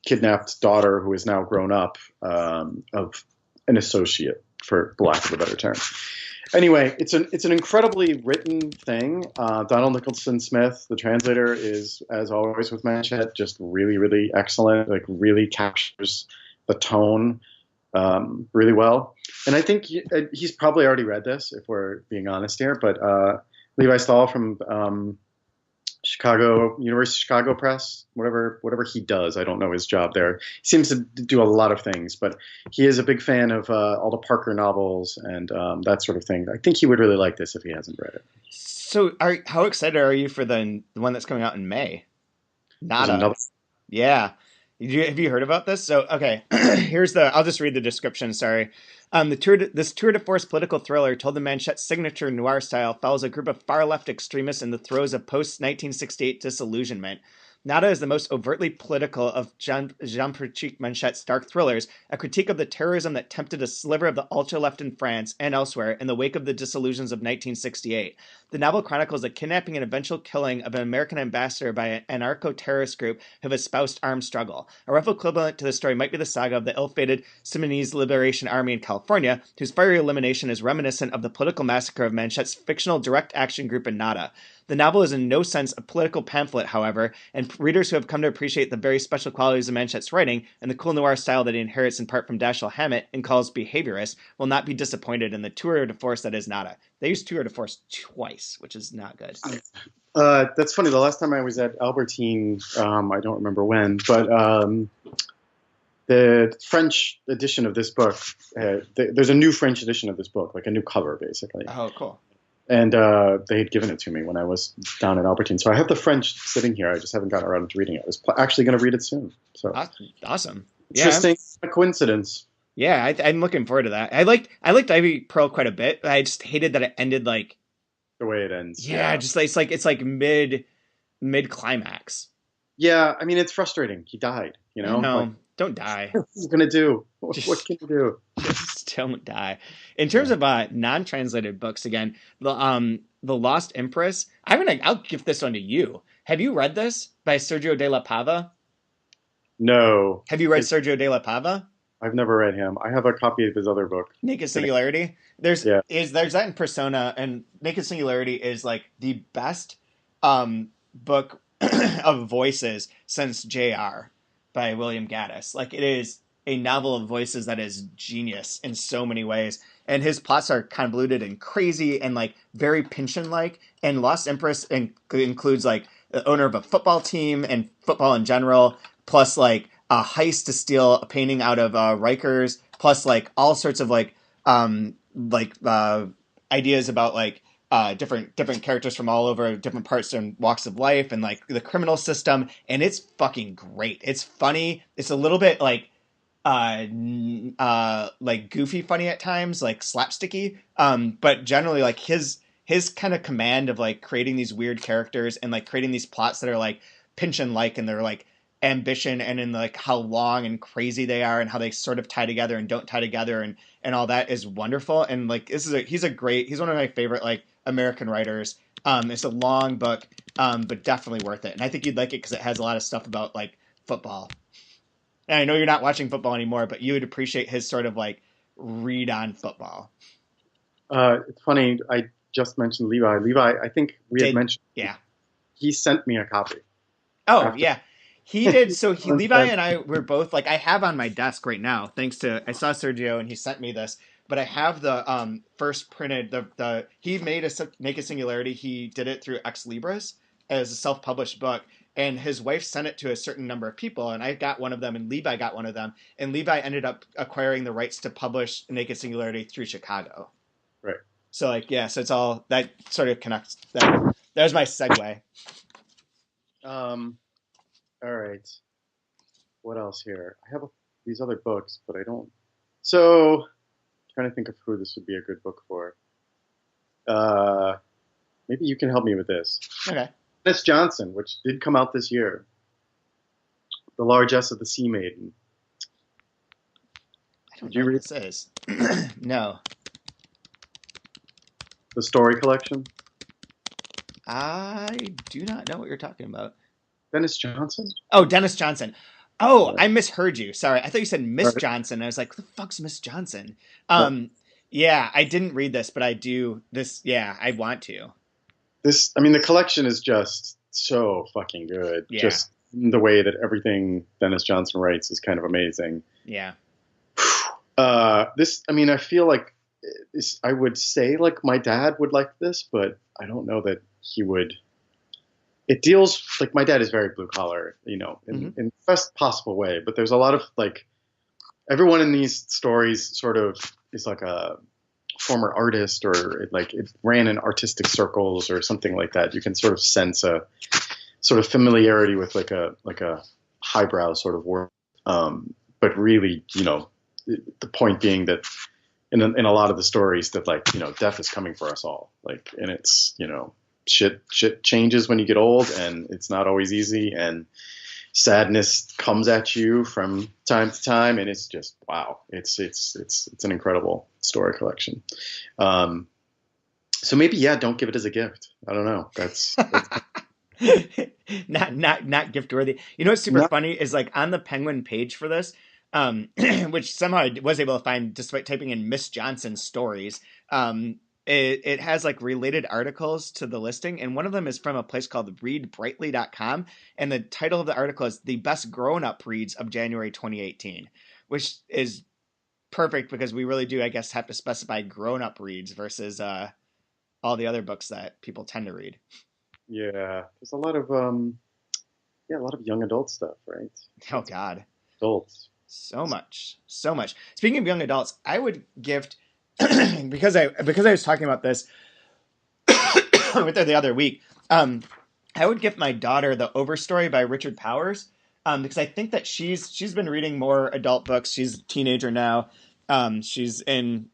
kidnapped daughter who is now grown up of an associate, for lack of a better term. Anyway, it's an incredibly written thing. Donald Nicholson Smith, the translator, is, as always with Manchette, just really, really excellent. Like really captures the tone really well. And I think he's probably already read this, if we're being honest here. But Levi Stahl from University of Chicago Press, whatever he does, I don't know his job there. He seems to do a lot of things, but he is a big fan of all the Parker novels and that sort of thing. I think he would really like this if he hasn't read it. So, how excited are you for the one that's coming out in May? Nada. Yeah. Have you heard about this? So, okay, I'll just read the description, sorry. This tour de force political thriller, told in Manchette's signature noir style, follows a group of far-left extremists in the throes of post-1968 disillusionment. Nada is the most overtly political of Jean-Patrick Manchette's dark thrillers, a critique of the terrorism that tempted a sliver of the ultra-left in France and elsewhere in the wake of the disillusions of 1968. The novel chronicles the kidnapping and eventual killing of an American ambassador by an anarcho-terrorist group who have espoused armed struggle. A rough equivalent to the story might be the saga of the ill-fated Simonese Liberation Army in California, whose fiery elimination is reminiscent of the political massacre of Manchette's fictional direct action group in Nada. The novel is in no sense a political pamphlet, however, and readers who have come to appreciate the very special qualities of Manchette's writing and the cool noir style that he inherits in part from Dashiell Hammett and calls behaviorist will not be disappointed in the tour de force that is Nada. They used tour de force twice, which is not good. That's funny. The last time I was at Albertine, I don't remember when, but the French edition of this book, there's a new French edition of this book, like a new cover, basically. Oh, cool. And they had given it to me when I was down in Albertine. So I have the French sitting here. I just haven't gotten around to reading it. I was actually going to read it soon. So awesome. Interesting coincidence. Yeah, I'm looking forward to that. I liked Ivory Pearl quite a bit. I just hated that it ended like the way it ends. Yeah, just like it's like mid climax. Yeah, I mean it's frustrating. He died. You know. No, like, don't die. What are you gonna do? What can you do? Just don't die. In terms of non-translated books, again, the Lost Empress. I'll give this one to you. Have you read this by Sergio de la Pava? No. Have you read Sergio de la Pava? I've never read him. I have a copy of his other book. Naked Singularity. There's Yeah. is there's that in Persona, and Naked Singularity is like the best book of voices since JR by William Gaddis. Like it is a novel of voices that is genius in so many ways. And his plots are convoluted and crazy and like very Pynchon like. And Lost Empress includes like the owner of a football team and football in general, plus like a heist to steal a painting out of Rikers, plus like all sorts of like ideas about like different characters from all over different parts and walks of life and like the criminal system, and it's fucking great. It's funny. It's a little bit like goofy funny at times, like slapsticky. But generally like his kind of command of like creating these weird characters and like creating these plots that are like Pynchon like and they're like ambition and in like how long and crazy they are and how they sort of tie together and don't tie together and all that is wonderful. And like he's one of my favorite like American writers. It's a long book, but definitely worth it. And I think you'd like it because it has a lot of stuff about like football. And I know you're not watching football anymore, but you would appreciate his sort of like read on football. It's funny. I just mentioned Levi. Levi, I think we had mentioned. Yeah. He sent me a copy. Oh, after. yeah. He did. So Levi and I were both like, I have on my desk right now, thanks to, I saw Sergio and he sent me this, but I have the first printed, he made a Naked Singularity. He did it through Ex Libris as a self-published book. And his wife sent it to a certain number of people, and I got one of them, and Levi got one of them, and Levi ended up acquiring the rights to publish Naked Singularity through Chicago. Right. So like, yeah, so it's all that sort of connects. There's my segue. All right. What else here? I have these other books, but I don't. So, trying to think of who this would be a good book for. Maybe you can help me with this. Okay. Dennis Johnson, which did come out this year. The Largesse of the Sea Maiden. I don't know what this is. No. The story collection? I do not know what you're talking about. Dennis Johnson? Oh, Dennis Johnson. Oh, I misheard you. Sorry. I thought you said Miss Johnson. I was like, who the fuck's Miss Johnson? Yeah, I didn't read this, but I do. Yeah, I want to. The collection is just so fucking good. Yeah. Just the way that everything Dennis Johnson writes is kind of amazing. Yeah. I feel like I would say like my dad would like this, but I don't know that he would. It deals like my dad is very blue collar, in the best possible way, but there's a lot of like everyone in these stories sort of is like a former artist or like it ran in artistic circles or something like that. You can sort of sense a sort of familiarity with like a highbrow sort of work. But really, the point being that in a lot of the stories that like, death is coming for us all. Like, and it's, shit changes when you get old and it's not always easy and sadness comes at you from time to time. And it's just, wow. It's an incredible story collection. So maybe, don't give it as a gift. I don't know. That's not gift worthy. You know what's super funny is like on the Penguin page for this, which somehow I was able to find despite typing in Miss Johnson stories. It has like related articles to the listing, and one of them is from a place called readbrightly.com, and the title of the article is The Best Grown-Up Reads of January 2018, which is perfect because we really do, I guess, have to specify grown-up reads versus all the other books that people tend to read. Yeah, there's a lot of young adult stuff, right? Oh God, adults. So much. Speaking of young adults, I would gift because I was talking about this with her the other week. I would gift my daughter the Overstory by Richard Powers because I think that she's been reading more adult books. She's a teenager now. She's in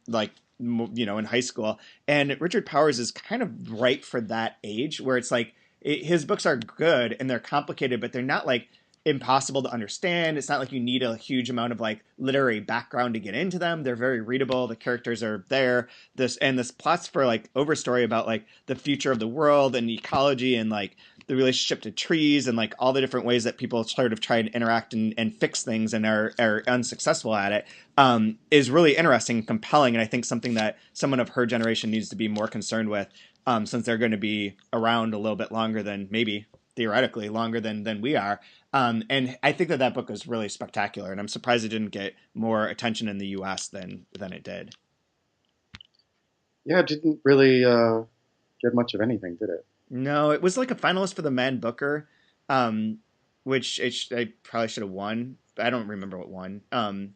in high school, and Richard Powers is kind of right for that age where it's like his books are good and they're complicated, but they're not like impossible to understand. It's not like you need a huge amount of like literary background to get into them. They're very readable. The characters are there. This plots for like Overstory about like the future of the world and ecology and like the relationship to trees and like all the different ways that people sort of try to interact and fix things and are unsuccessful at it, is really interesting and compelling. And I think something that someone of her generation needs to be more concerned with, since they're going to be around a little bit longer than maybe theoretically longer than we are. And I think that book is really spectacular, and I'm surprised it didn't get more attention in the US than it did. Yeah, it didn't really get much of anything, did it? No, it was like a finalist for the Man Booker, which I probably should have won. I don't remember what won. I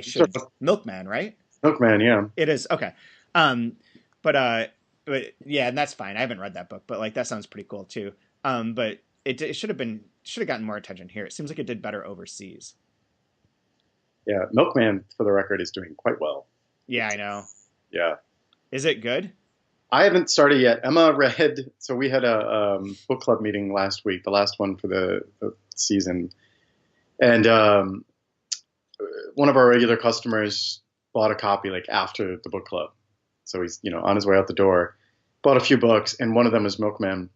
should. Milkman, right? Milkman, yeah. It is. Okay. But yeah, and that's fine. I haven't read that book, but like that sounds pretty cool too. But it should have gotten more attention here. It seems like it did better overseas. Yeah, Milkman, for the record, is doing quite well. Yeah, I know. Yeah. Is it good? I haven't started yet. Emma read, so we had a book club meeting last week, the last one for the season. And one of our regular customers bought a copy like after the book club. So he's, on his way out the door, bought a few books, and one of them is Milkman.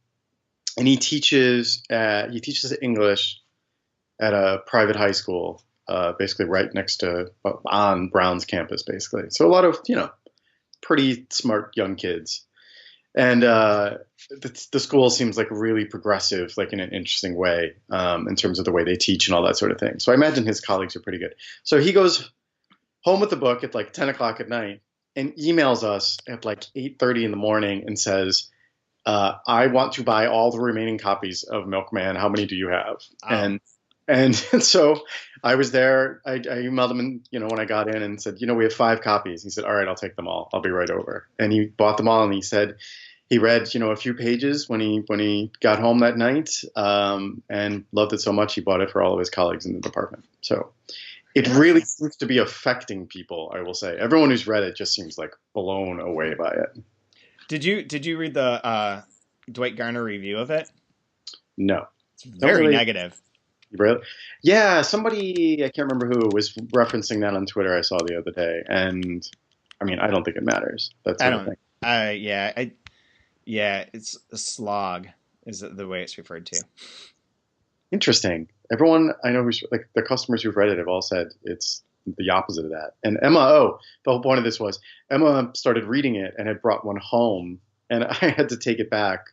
And he teaches English at a private high school, basically right next to, on Brown's campus, basically. So a lot of, pretty smart young kids. And the school seems like really progressive, like in an interesting way, in terms of the way they teach and all that sort of thing. So I imagine his colleagues are pretty good. So he goes home with the book at like 10 o'clock at night and emails us at like 8:30 in the morning and says, I want to buy all the remaining copies of Milkman. How many do you have? Oh. And so I was there. I emailed him, when I got in and said, we have 5 copies. He said, all right, I'll take them all. I'll be right over. And he bought them all. And he said he read, a few pages when he got home that night, and loved it so much he bought it for all of his colleagues in the department. So it really seems to be affecting people, I will say. Everyone who's read it just seems like blown away by it. Did you read the Dwight Garner review of it? No. It's very negative. Really? Yeah, somebody, I can't remember who, was referencing that on Twitter I saw the other day. And I mean, I don't think it matters. That's the thing. Yeah, it's a slog is the way it's referred to. Interesting. Everyone I know who's like the customers who've read it have all said it's the opposite of that. And Emma, the whole point of this was Emma started reading it and had brought one home, and I had to take it back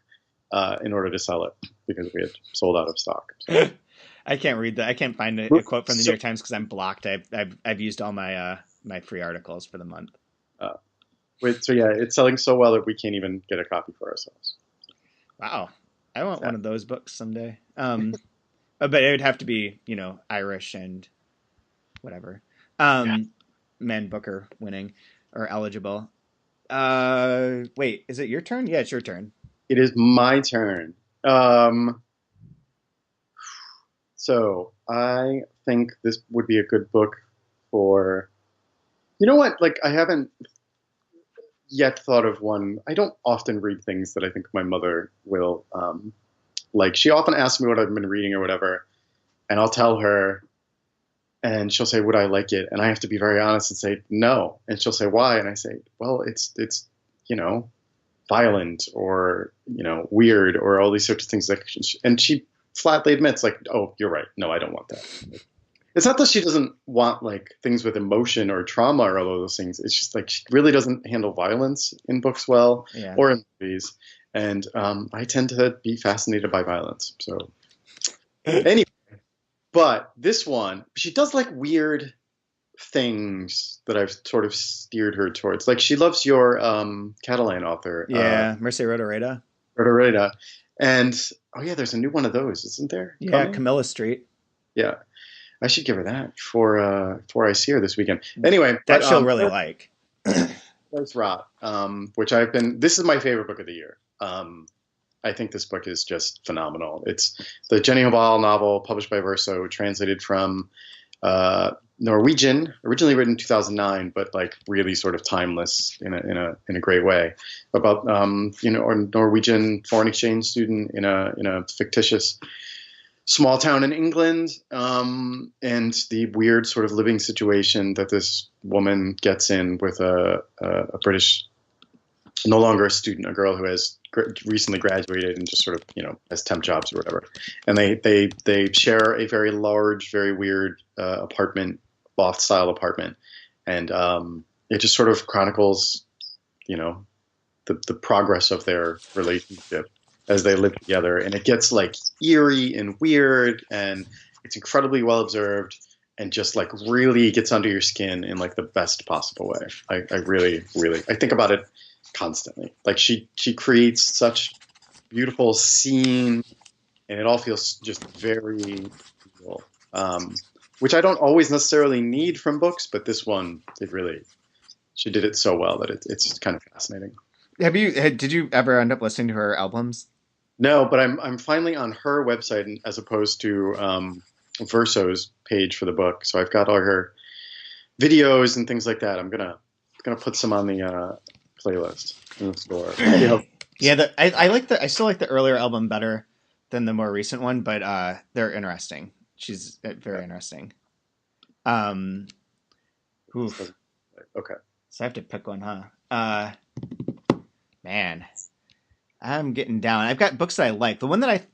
in order to sell it because we had sold out of stock. So. I can't read that. I can't find a quote from the New York Times because I'm blocked. I've used all my my free articles for the month. So yeah, it's selling so well that we can't even get a copy for ourselves. Wow, I want one of those books someday. But it would have to be Irish and whatever. Man Booker winning or eligible. Wait, is it your turn? Yeah, it's your turn. It is my turn. So I think this would be a good book for, what? Like I haven't yet thought of one. I don't often read things that I think my mother will like. She often asks me what I've been reading or whatever, and I'll tell her, and she'll say, would I like it? And I have to be very honest and say no. And she'll say, why? And I say, well, it's violent or, weird or all these sorts of things. And she flatly admits like, oh, you're right. No, I don't want that. It's not that she doesn't want like things with emotion or trauma or all of those things. It's just like she really doesn't handle violence in books well or in movies. And I tend to be fascinated by violence. So anyway, but this one, she does like weird things that I've sort of steered her towards. Like she loves your Catalan author. Yeah, Mercè Rodoreda. Rodoreda. And there's a new one of those, isn't there? Yeah, coming? Camilla Street. Yeah. I should give her that before I see her this weekend. Anyway. That she'll really like. That's Rot, which this is my favorite book of the year. I think this book is just phenomenal. It's the Jenny Hval novel published by Verso, translated from Norwegian, originally written in 2009, but like really sort of timeless in a great way, about a Norwegian foreign exchange student in a fictitious small town in England, and the weird sort of living situation that this woman gets in with a British, no longer a student, a girl who has recently graduated and just sort of, has temp jobs or whatever. And they share a very large, very weird apartment, loft style apartment. And it just sort of chronicles, the progress of their relationship as they live together. And it gets like eerie and weird, and it's incredibly well observed, and just like really gets under your skin in like the best possible way. I really, really, I think about it constantly. Like she creates such beautiful scene, and it all feels just very real. Which I don't always necessarily need from books, but this one, she did it so well that it's kind of fascinating. Did you ever end up listening to her albums? No, but I'm finally on her website as opposed to Verso's page for the book. So I've got all her videos and things like that. I'm gonna put some on the playlist in the store. Yeah, I still like the earlier album better than the more recent one, but they're interesting. She's very interesting. Oof. Okay. So I have to pick one, huh? Man, I'm getting down. I've got books that I like. The one that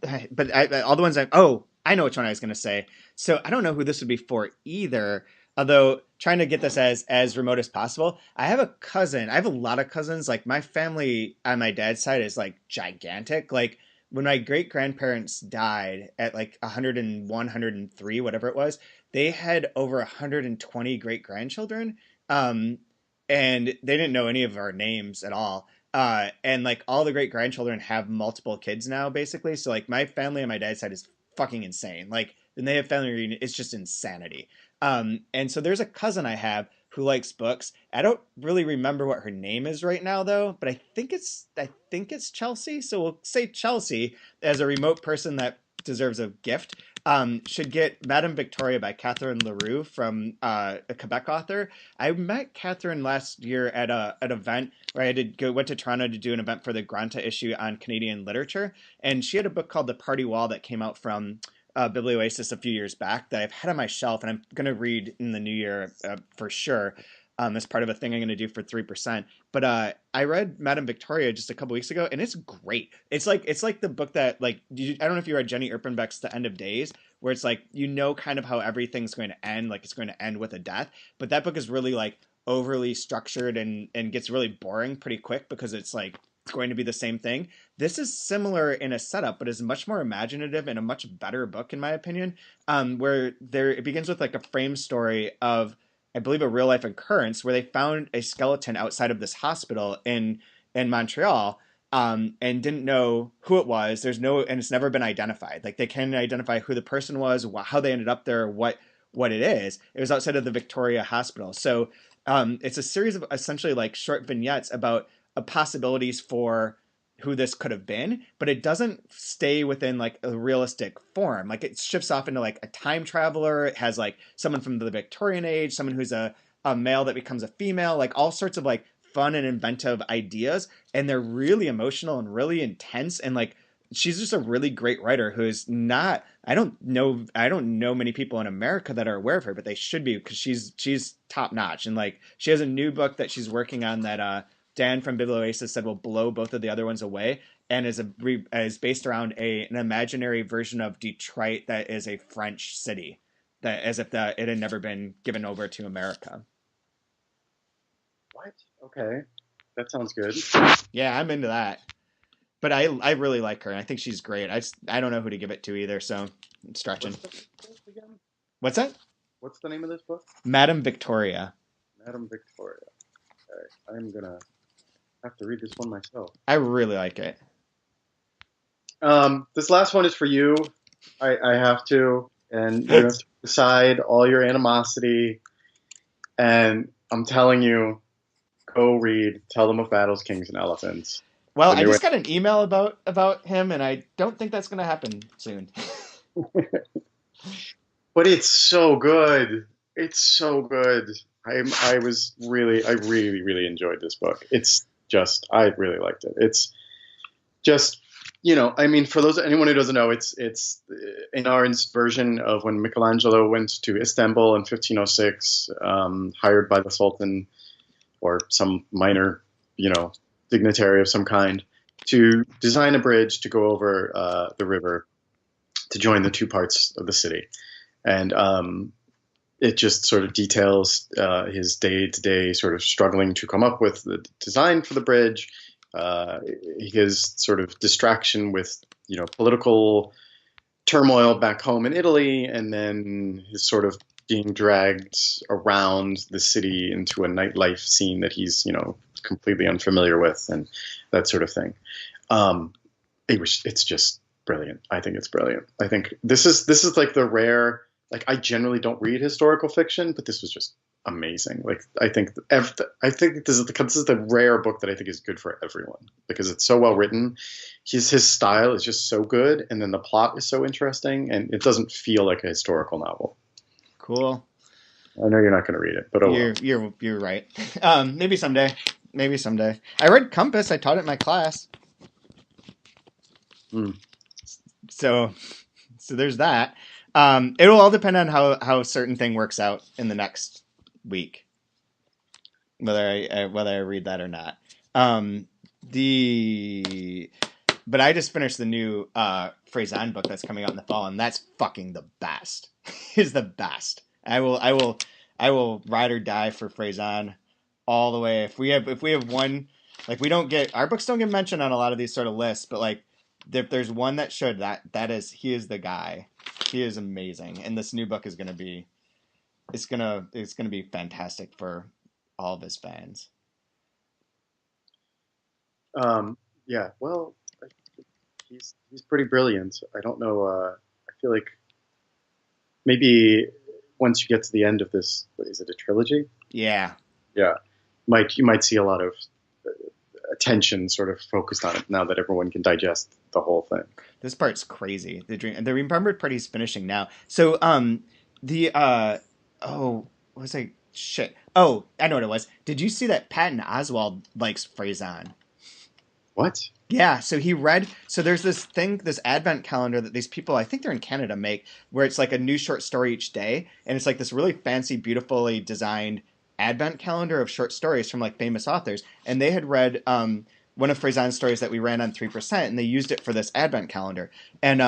all the ones I know which one I was going to say. So I don't know who this would be for either. Although trying to get this as remote as possible. I have a cousin. I have a lot of cousins. Like my family on my dad's side is like gigantic. Like when my great grandparents died at like 101, 103, whatever it was, they had over 120 great grandchildren. And they didn't know any of our names at all. And like all the great grandchildren have multiple kids now, basically. So like my family on my dad's side is fucking insane. Like when they have family reunion, it's just insanity. And so there's a cousin I have who likes books. I don't really remember what her name is right now though, but I think it's Chelsea. So we'll say Chelsea as a remote person that deserves a gift. Should get Madame Victoria by Catherine Leroux from a Quebec author. I met Catherine last year at an event where I went to Toronto to do an event for the Granta issue on Canadian literature, and she had a book called The Party Wall that came out from Biblioasis a few years back that I've had on my shelf, and I'm going to read in the new year for sure. As part of a thing I'm going to do for 3%. But I read Madame Victoria just a couple weeks ago, and it's great. It's like the book that I don't know if you read Jenny Erpenbeck's The End of Days, where it's like kind of how everything's going to end, like it's going to end with a death. But that book is really like overly structured and gets really boring pretty quick because it's like it's going to be the same thing. This is similar in a setup, but is much more imaginative and a much better book in my opinion. Where it begins with like a frame story of, I believe, a real life occurrence where they found a skeleton outside of this hospital in Montreal, and didn't know who it was. And it's never been identified. Like they can't identify who the person was, how they ended up there, what it is. It was outside of the Victoria Hospital. So it's a series of essentially like short vignettes about possibilities for who this could have been, but it doesn't stay within like a realistic form. Like it shifts off into like a time traveler. It has like someone from the Victorian age, someone who's a male that becomes a female, like all sorts of like fun and inventive ideas. And they're really emotional and really intense. And like, she's just a really great writer who's not, I don't know many people in America that are aware of her, but they should be, because she's top notch. And like, she has a new book that she's working on that, Dan from Biblioasis said will blow both of the other ones away, and is based around an imaginary version of Detroit that is a French city, that as if it had never been given over to America. What? Okay, that sounds good. Yeah, I'm into that. But I really like her, and I think she's great. I don't know who to give it to either, so I'm stretching. What's that? What's the name of this book? Madame Victoria. Madame Victoria. Okay, I'm gonna have to read this one myself. I really like it. This last one is for you. I have to, and you have to decide all your animosity. And I'm telling you, go read Tell Them of Battles, Kings, and Elephants. Well, I just got an email about him, and I don't think that's going to happen soon. But it's so good. It's so good. I really, really enjoyed this book. I really liked it. It's just, I mean, for anyone who doesn't know, it's Énard's version of when Michelangelo went to Istanbul in 1506, hired by the Sultan or some minor, dignitary of some kind. to design a bridge to go over the river to join the two parts of the city. And it just sort of details his day-to-day sort of struggling to come up with the design for the bridge, his sort of distraction with, political turmoil back home in Italy, and then his sort of being dragged around the city into a nightlife scene that he's, completely unfamiliar with, and that sort of thing. It's just brilliant. I think it's brilliant. I think this is like the rare, like, I generally don't read historical fiction, but this was just amazing. Like, I think this is the rare book that I think is good for everyone because it's so well written. His style is just so good, and then the plot is so interesting, and it doesn't feel like a historical novel. Cool. I know you're not going to read it, but you're right. Maybe someday. I read Compass. I taught it in my class. So there's that. It will all depend on how a certain thing works out in the next week, whether I read that or not. But I just finished the new Freyzan book that's coming out in the fall, and that's fucking the best. Is the best. I will ride or die for Freyzan all the way. If we have one, like, our books don't get mentioned on a lot of these sort of lists, but like if there's one that should, he is the guy. He is amazing, and this new book is gonna be fantastic for all of his fans. Yeah, well, he's pretty brilliant. I don't know. I feel like maybe once you get to the end of this, is it a trilogy? Yeah. Yeah. You might see a lot of attention sort of focused on it now that everyone can digest the whole thing. This part's crazy. The Remembered Party's finishing now. So shit. Oh, I know what it was. Did you see that Patton Oswalt likes Freyzan? What? Yeah, so he read. So there's this advent calendar that these people, I think they're in Canada, make, where it's like a new short story each day, and it's like this really fancy, beautifully designed advent calendar of short stories from like famous authors. And they had read one of Freyzan's stories that we ran on 3%, and they used it for this advent calendar. And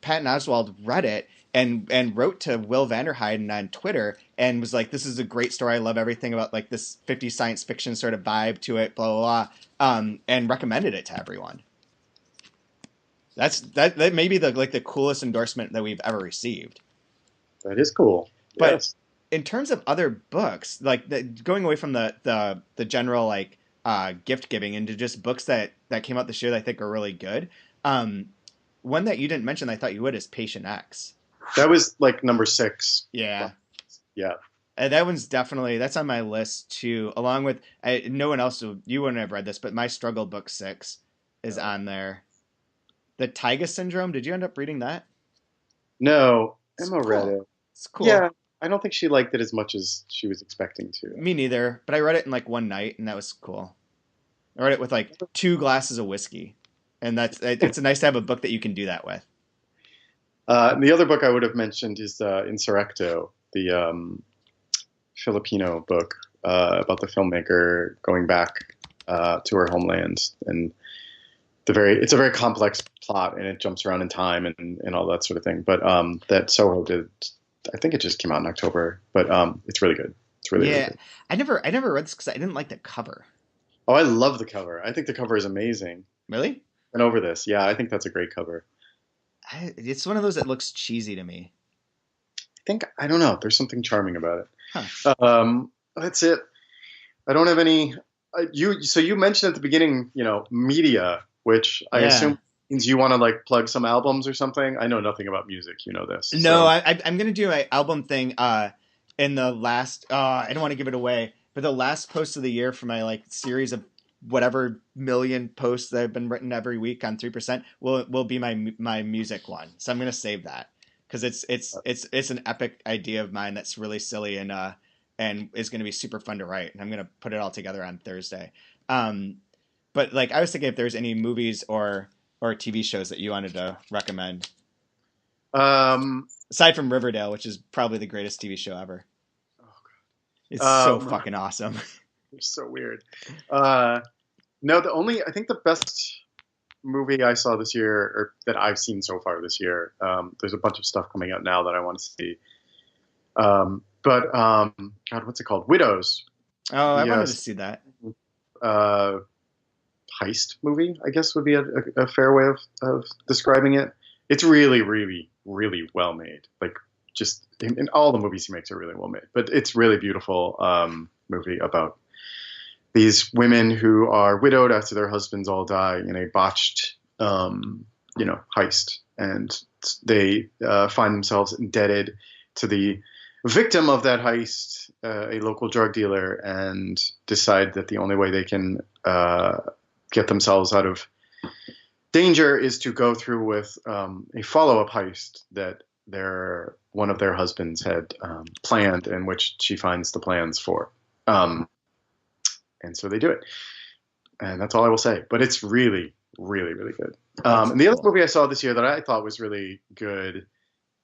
Patton Oswalt read it and wrote to Will Vanderheiden on Twitter and was like, "This is a great story. I love everything about like this 50s science fiction sort of vibe to it." Blah blah blah, and recommended it to everyone. That may be the coolest endorsement that we've ever received. That is cool. But yes. In terms of other books, like going away from the general like gift giving into just books that came out this year that I think are really good. One that you didn't mention, I thought you would, is Patient X. That was like number 6. Yeah. Yeah. That one's that's on my list too, along with no one else. You wouldn't have read this, but My Struggle Book 6 is on there. The Taiga Syndrome. Did you end up reading that? No, Emma read it. It's cool. Yeah, I don't think she liked it as much as she was expecting to. Me neither, but I read it in like one night, and that was cool. I read it with like 2 glasses of whiskey, and it's nice to have a book that you can do that with. The other book I would have mentioned is Insurrecto, the Filipino book about the filmmaker going back to her homeland, and it's a very complex plot, and it jumps around in time and all that sort of thing. But that Soho did, I think it just came out in October, but it's really good. It's really good. I never read this because I didn't like the cover. Oh, I love the cover. I think the cover is amazing. Really? And over this, yeah, I think that's a great cover. It's one of those that looks cheesy to me. I don't know. There's something charming about it. Huh. That's it. I don't have any. So you mentioned at the beginning, media, which I assume means you want to like plug some albums or something. I know nothing about music. You know this. No, I'm going to do an album thing in the last. I don't want to give it away, but the last post of the year for my like series of whatever million posts that have been written every week on 3% will be my music one. So I'm going to save that because it's an epic idea of mine that's really silly and is going to be super fun to write. And I'm going to put it all together on Thursday. But like I was thinking if there's any movies or TV shows that you wanted to recommend. Aside from Riverdale, which is probably the greatest TV show ever. Oh God. It's so fucking awesome. It's so weird. No, I think the best movie I saw this year, or that I've seen so far this year. There's a bunch of stuff coming out now that I want to see. God, what's it called? Widows. Oh, I wanted to Yes. see that. Uh, heist movie, I guess would be a fair way of describing it. It's really, really, really well made. Like just in all the movies he makes are really well made. But it's really beautiful movie about these women who are widowed after their husbands all die in a botched, heist, and they find themselves indebted to the victim of that heist, a local drug dealer, and decide that the only way they can get themselves out of danger is to go through with a follow-up heist that one of their husbands had planned, and which she finds the plans for. And so they do it. And that's all I will say. But it's really, really, really good. And the other movie I saw this year that I thought was really good,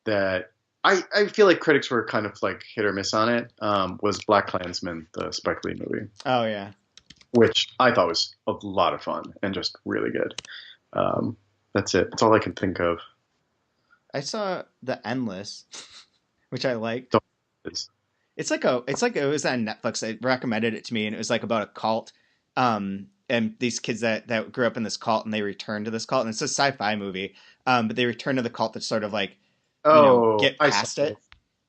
that I feel like critics were kind of like hit or miss on it, was BlacKkKlansman, the Spike Lee movie. Oh, yeah. Which I thought was a lot of fun and just really good. That's it. That's all I can think of. I saw The Endless, which I liked. It's it was on Netflix. They recommended it to me, and it was like about a cult. And these kids that grew up in this cult, and they return to this cult, and it's a sci-fi movie. But they return to the cult to sort of like, get past it.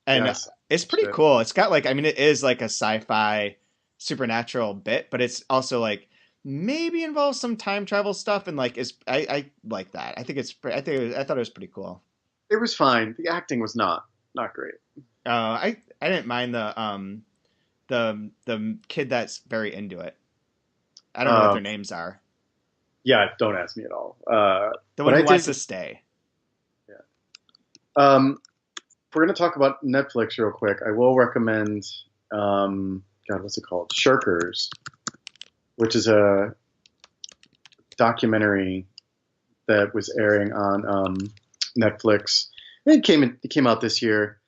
And yes, it's pretty cool. It's got it is like a sci-fi supernatural bit, but it's also like maybe involves some time travel stuff, and like I like that. I thought it was pretty cool. It was fine. The acting was not great. I didn't mind the kid that's very into it. I don't know what their names are. Yeah, don't ask me at all. The one who wants to stay. Yeah. If we're going to talk about Netflix real quick, I will recommend, what's it called? Shirkers, which is a documentary that was airing on Netflix. It came out this year.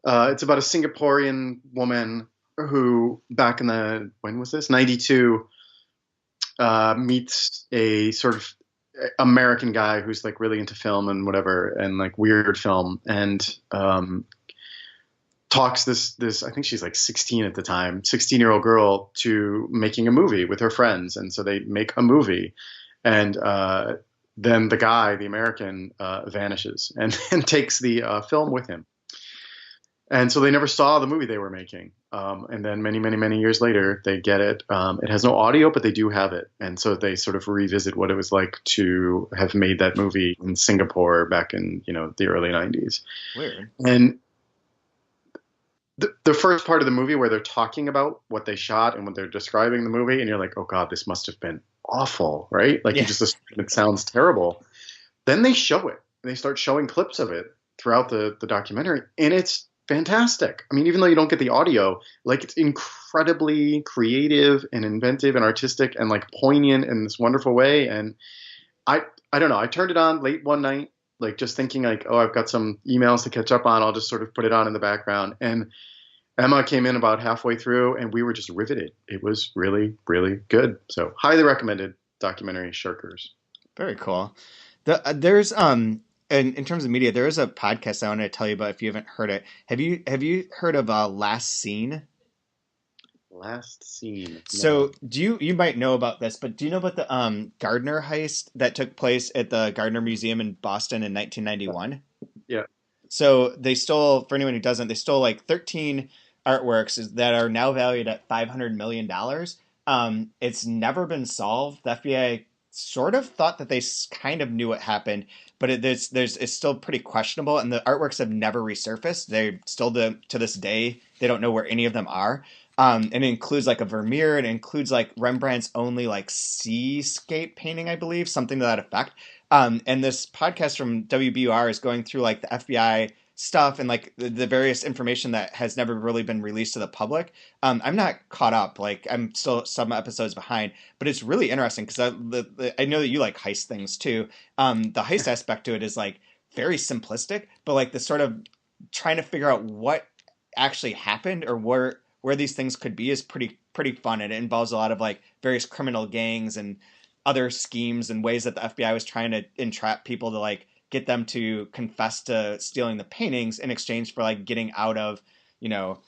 It's about a Singaporean woman who, back in when was this? 92, meets a sort of American guy who's like really into film and whatever, and like weird film, and talks this I think she's like 16 at the time, 16-year-old girl, to making a movie with her friends. And so they make a movie, and then the guy, the American, vanishes and takes the film with him. And so they never saw the movie they were making. And then many, many, many years later, they get it. It has no audio, but they do have it. And so they sort of revisit what it was like to have made that movie in Singapore back in, the early 90s. Weird. And the first part of the movie where they're talking about what they shot and when they're describing the movie, and you're like, oh God, this must have been awful, right? Like, yeah. It sounds terrible. Then they show it. They start showing clips of it throughout the documentary, and it's fantastic. I mean, even though you don't get the audio, like, it's incredibly creative and inventive and artistic and like poignant in this wonderful way. And I don't know, I turned it on late one night, like just thinking like, oh, I've got some emails to catch up on. I'll just sort of put it on in the background. And Emma came in about halfway through, and we were just riveted. It was really, really good. So highly recommended documentary, Shirkers. Very cool. There's in terms of media, there is a podcast I wanted to tell you about if you haven't heard it. Have you heard of Last Scene? Last Scene. No. So you might know about this, but do you know about the Gardner heist that took place at the Gardner Museum in Boston in 1991? Yeah. So they stole, for anyone who doesn't, they stole like 13 artworks that are now valued at $500 million. It's never been solved. The FBI sort of thought that they kind of knew what happened, but it's still pretty questionable, and the artworks have never resurfaced. They still to this day, they don't know where any of them are. And it includes like a Vermeer, it includes like Rembrandt's only like seascape painting, I believe, something to that effect. And this podcast from WBUR is going through like the FBI stuff and like the various information that has never really been released to the public. I'm not caught up, like I'm still some episodes behind, but it's really interesting because I know that you like heist things too. The heist aspect to it is like very simplistic, but like the sort of trying to figure out what actually happened or where these things could be is pretty fun. And it involves a lot of like various criminal gangs and other schemes and ways that the FBI was trying to entrap people to like get them to confess to stealing the paintings in exchange for like getting out of, you know,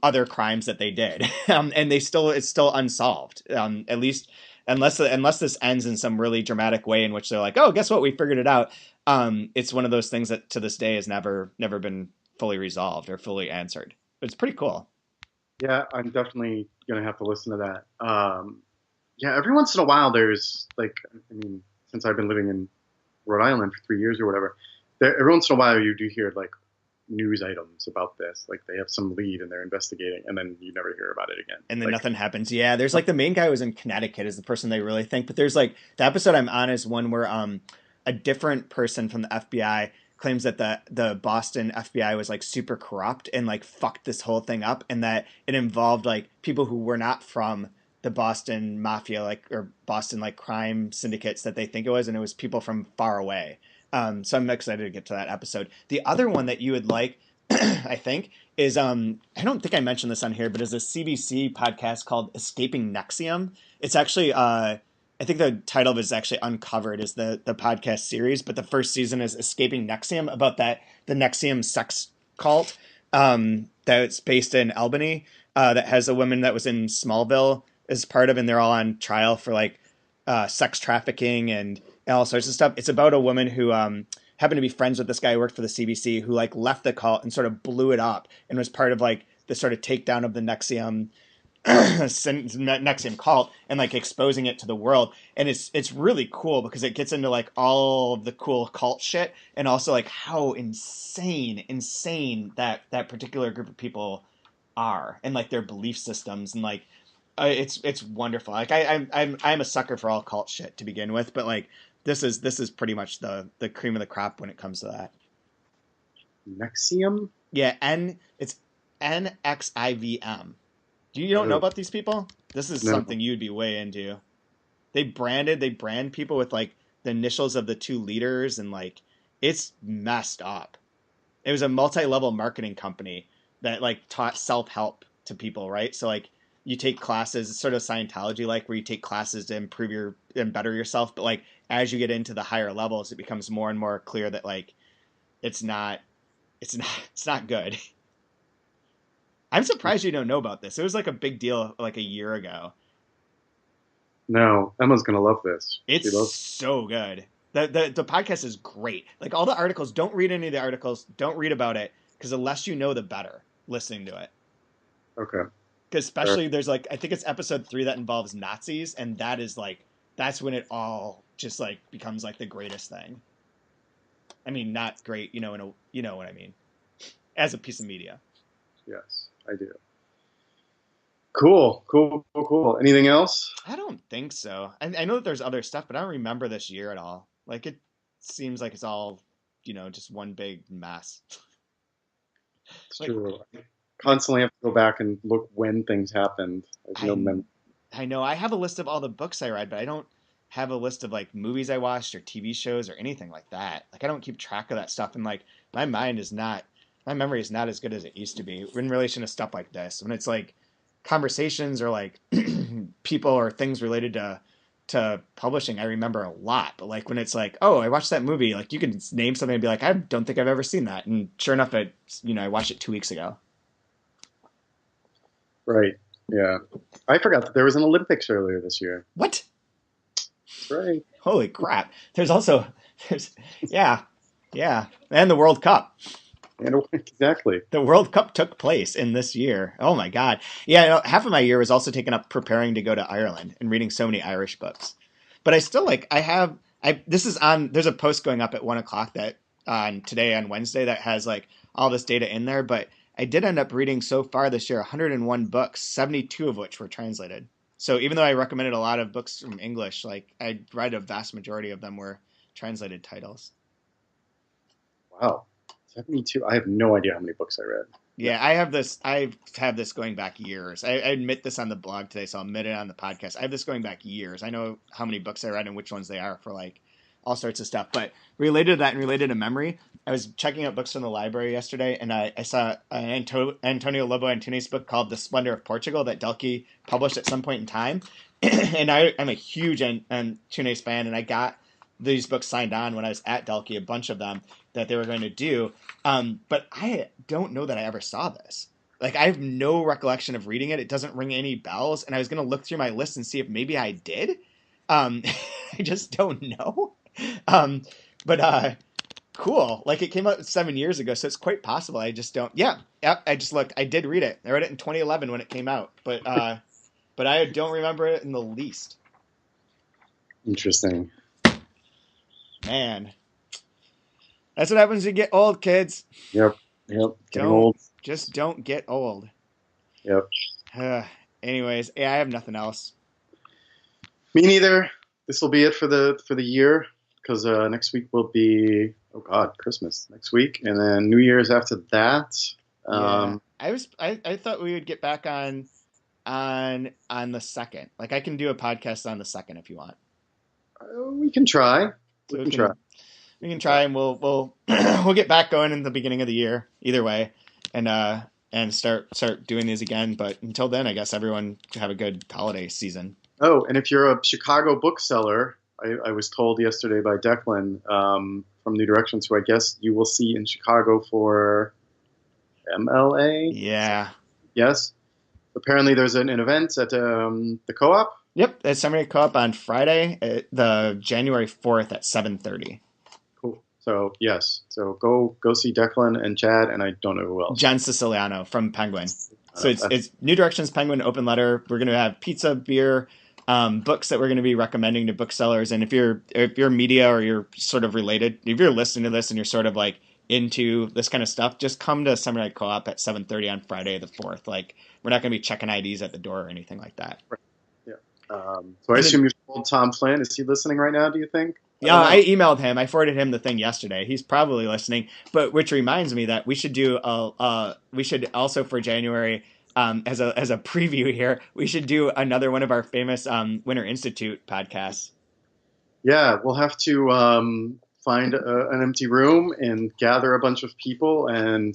other crimes that they did. And it's still unsolved. At least unless this ends in some really dramatic way in which they're like, oh, guess what? We figured it out. It's one of those things that to this day has never been fully resolved or fully answered. But it's pretty cool. Yeah, I'm definitely gonna have to listen to that. Yeah, every once in a while there's like, I mean, since I've been living in Rhode Island for 3 years or whatever, every once in a while you do hear like news items about this. Like they have some lead and they're investigating, and then you never hear about it again. And then Like, nothing happens. Yeah, there's like the main guy who was in Connecticut is the person they really think. But there's like the episode I'm on is one where a different person from the FBI claims that the Boston FBI was like super corrupt and like fucked this whole thing up, and that it involved like people who were not from the Boston mafia, like, or Boston like crime syndicates that they think it was, and it was people from far away. So I'm excited to get to that episode. The other one that you would like, I think, is I don't think I mentioned this on here, but it's a CBC podcast called Escaping NXIVM. It's actually I think the title of it is actually Uncovered, is the podcast series, but the first season is Escaping NXIVM, about the NXIVM sex cult that's based in Albany, that has a woman that was in Smallville as part of, and they're all on trial for like sex trafficking and all sorts of stuff. It's about a woman who happened to be friends with this guy who worked for the CBC, who like left the cult and sort of blew it up and was part of like the sort of takedown of the NXIVM cult and like exposing it to the world. And it's really cool because it gets into like all of the cool cult shit, and also like how insane that particular group of people are, and like their belief systems, and like it's wonderful. Like I'm a sucker for all cult shit to begin with, but like this is pretty much the cream of the crop when it comes to that. NXIVM? Yeah, it's NXIVM. You don't know about these people? This is something you'd be way into. They brand people with like the initials of the two leaders, and like it's messed up. It was a multi-level marketing company that like taught self-help to people, right? So like you take classes, it's sort of Scientology like, where you take classes to improve and better yourself, but like as you get into the higher levels, it becomes more and more clear that like it's not good. I'm surprised you don't know about this. It was like a big deal like a year ago. No, Emma's gonna love this. It's so good. The podcast is great. Like all the articles, don't read any of the articles. Don't read about it, because the less you know, the better listening to it. Okay. Because especially there's like, I think it's episode 3 that involves Nazis, and that is like, that's when it all just like becomes like the greatest thing. I mean, not great, you know what I mean, as a piece of media. Yes, I do. Cool. Anything else? I don't think so. I know that there's other stuff, but I don't remember this year at all. Like it seems like it's all, just one big mess. It's like, true. I constantly have to go back and look when things happened. I know. I have a list of all the books I read, but I don't have a list of like movies I watched or TV shows or anything like that. Like I don't keep track of that stuff, and like my memory is not as good as it used to be in relation to stuff like this. When it's like conversations or like people or things related to publishing, I remember a lot. But like when it's like, oh, I watched that movie, like you can name something and be like, I don't think I've ever seen that, and sure enough, I watched it 2 weeks ago. Right. Yeah. I forgot that there was an Olympics earlier this year. What? That's right. Holy crap. There's yeah. And the World Cup. Exactly. The World Cup took place in this year. Oh my God. Yeah. Half of my year was also taken up preparing to go to Ireland and reading so many Irish books. But I still there's a post going up at 1:00 that today on Wednesday that has like all this data in there, but I did end up reading so far this year 101 books, 72 of which were translated. So even though I recommended a lot of books from English, like I read a vast majority of them were translated titles. Wow. 72. I have no idea how many books I read. Yeah, I have this going back years. I admit this on the blog today, so I'll admit it on the podcast. I have this going back years. I know how many books I read and which ones they are for like all sorts of stuff. But related to that and related to memory, I was checking out books from the library yesterday, and I saw Antonio Lobo Antunes book called The Splendor of Portugal that Delkey published at some point in time. and I'm a huge Tunes fan, and I got these books signed on when I was at Delkey, a bunch of them that they were going to do. But I don't know that I ever saw this. Like, I have no recollection of reading it. It doesn't ring any bells. And I was going to look through my list and see if maybe I did. I just don't know. But cool. Like, it came out 7 years ago, so it's quite possible. I just don't. Yeah. Yep. I just looked. I did read it. I read it in 2011 when it came out. But I don't remember it in the least. Interesting. Man. That's what happens when you get old, kids. Yep. Getting old. Just don't get old. Yep. Anyways, yeah, I have nothing else. Me neither. This will be it for the year, because next week will be Christmas next week, and then New Year's after that. I thought we would get back on the 2nd. Like, I can do a podcast on the 2nd if you want. We can try. We can try, and we'll we'll get back going in the beginning of the year either way, and start doing these again. But until then, I guess everyone have a good holiday season. Oh, and if you're a Chicago bookseller, I was told yesterday by Declan from New Directions, who I guess you will see in Chicago for MLA. Yeah. Yes. Apparently, there's an event at the Co-op. Yep, at Seminary Co-op on Friday, the January 4th at 7:30. Cool. So yes, so go see Declan and Chad, and I don't know who else. John Siciliano from Penguin. So it's New Directions Penguin Open Letter. We're going to have pizza, beer, books that we're going to be recommending to booksellers. And if you're media or you're sort of related, if you're listening to this and you're sort of like into this kind of stuff, just come to Seminary Co-op at 7:30 on Friday the 4th. Like, we're not going to be checking IDs at the door or anything like that. Right. Yeah. So I assume you told Tom Flynn. Is he listening right now, do you think? Yeah, I emailed him. I forwarded him the thing yesterday. He's probably listening. But which reminds me that we should do we should also for January, as a preview here, we should do another one of our famous Winter Institute podcasts. Yeah, we'll have to find an empty room and gather a bunch of people and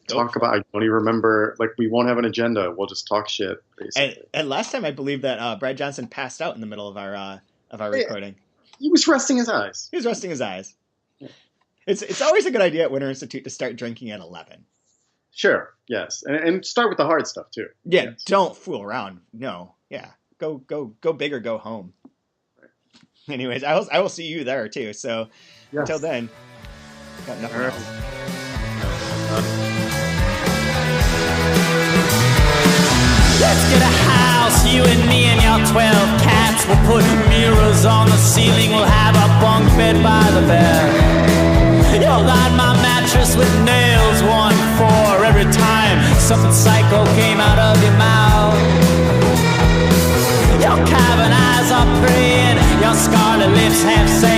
talk about. I don't even remember. Like, we won't have an agenda. We'll just talk shit, basically. And last time I believe that Brad Johnson passed out in the middle of our recording. He was resting his eyes. He was resting his eyes. Yeah. It's always a good idea at Winter Institute to start drinking at 11. Sure. Yes, and start with the hard stuff too. Yeah. Yes. Don't fool around. No. Yeah. Go big or go home. Right. Anyways, I will see you there too. So until then, got nothing else. Let's get a house, you and me and your 12 cats. We'll put mirrors on the ceiling. We'll have a bunk bed by the bed. You'll line my mattress with nails, 1 for every time something psycho came out of your mouth. Your cavern eyes are praying, your scarlet lips have said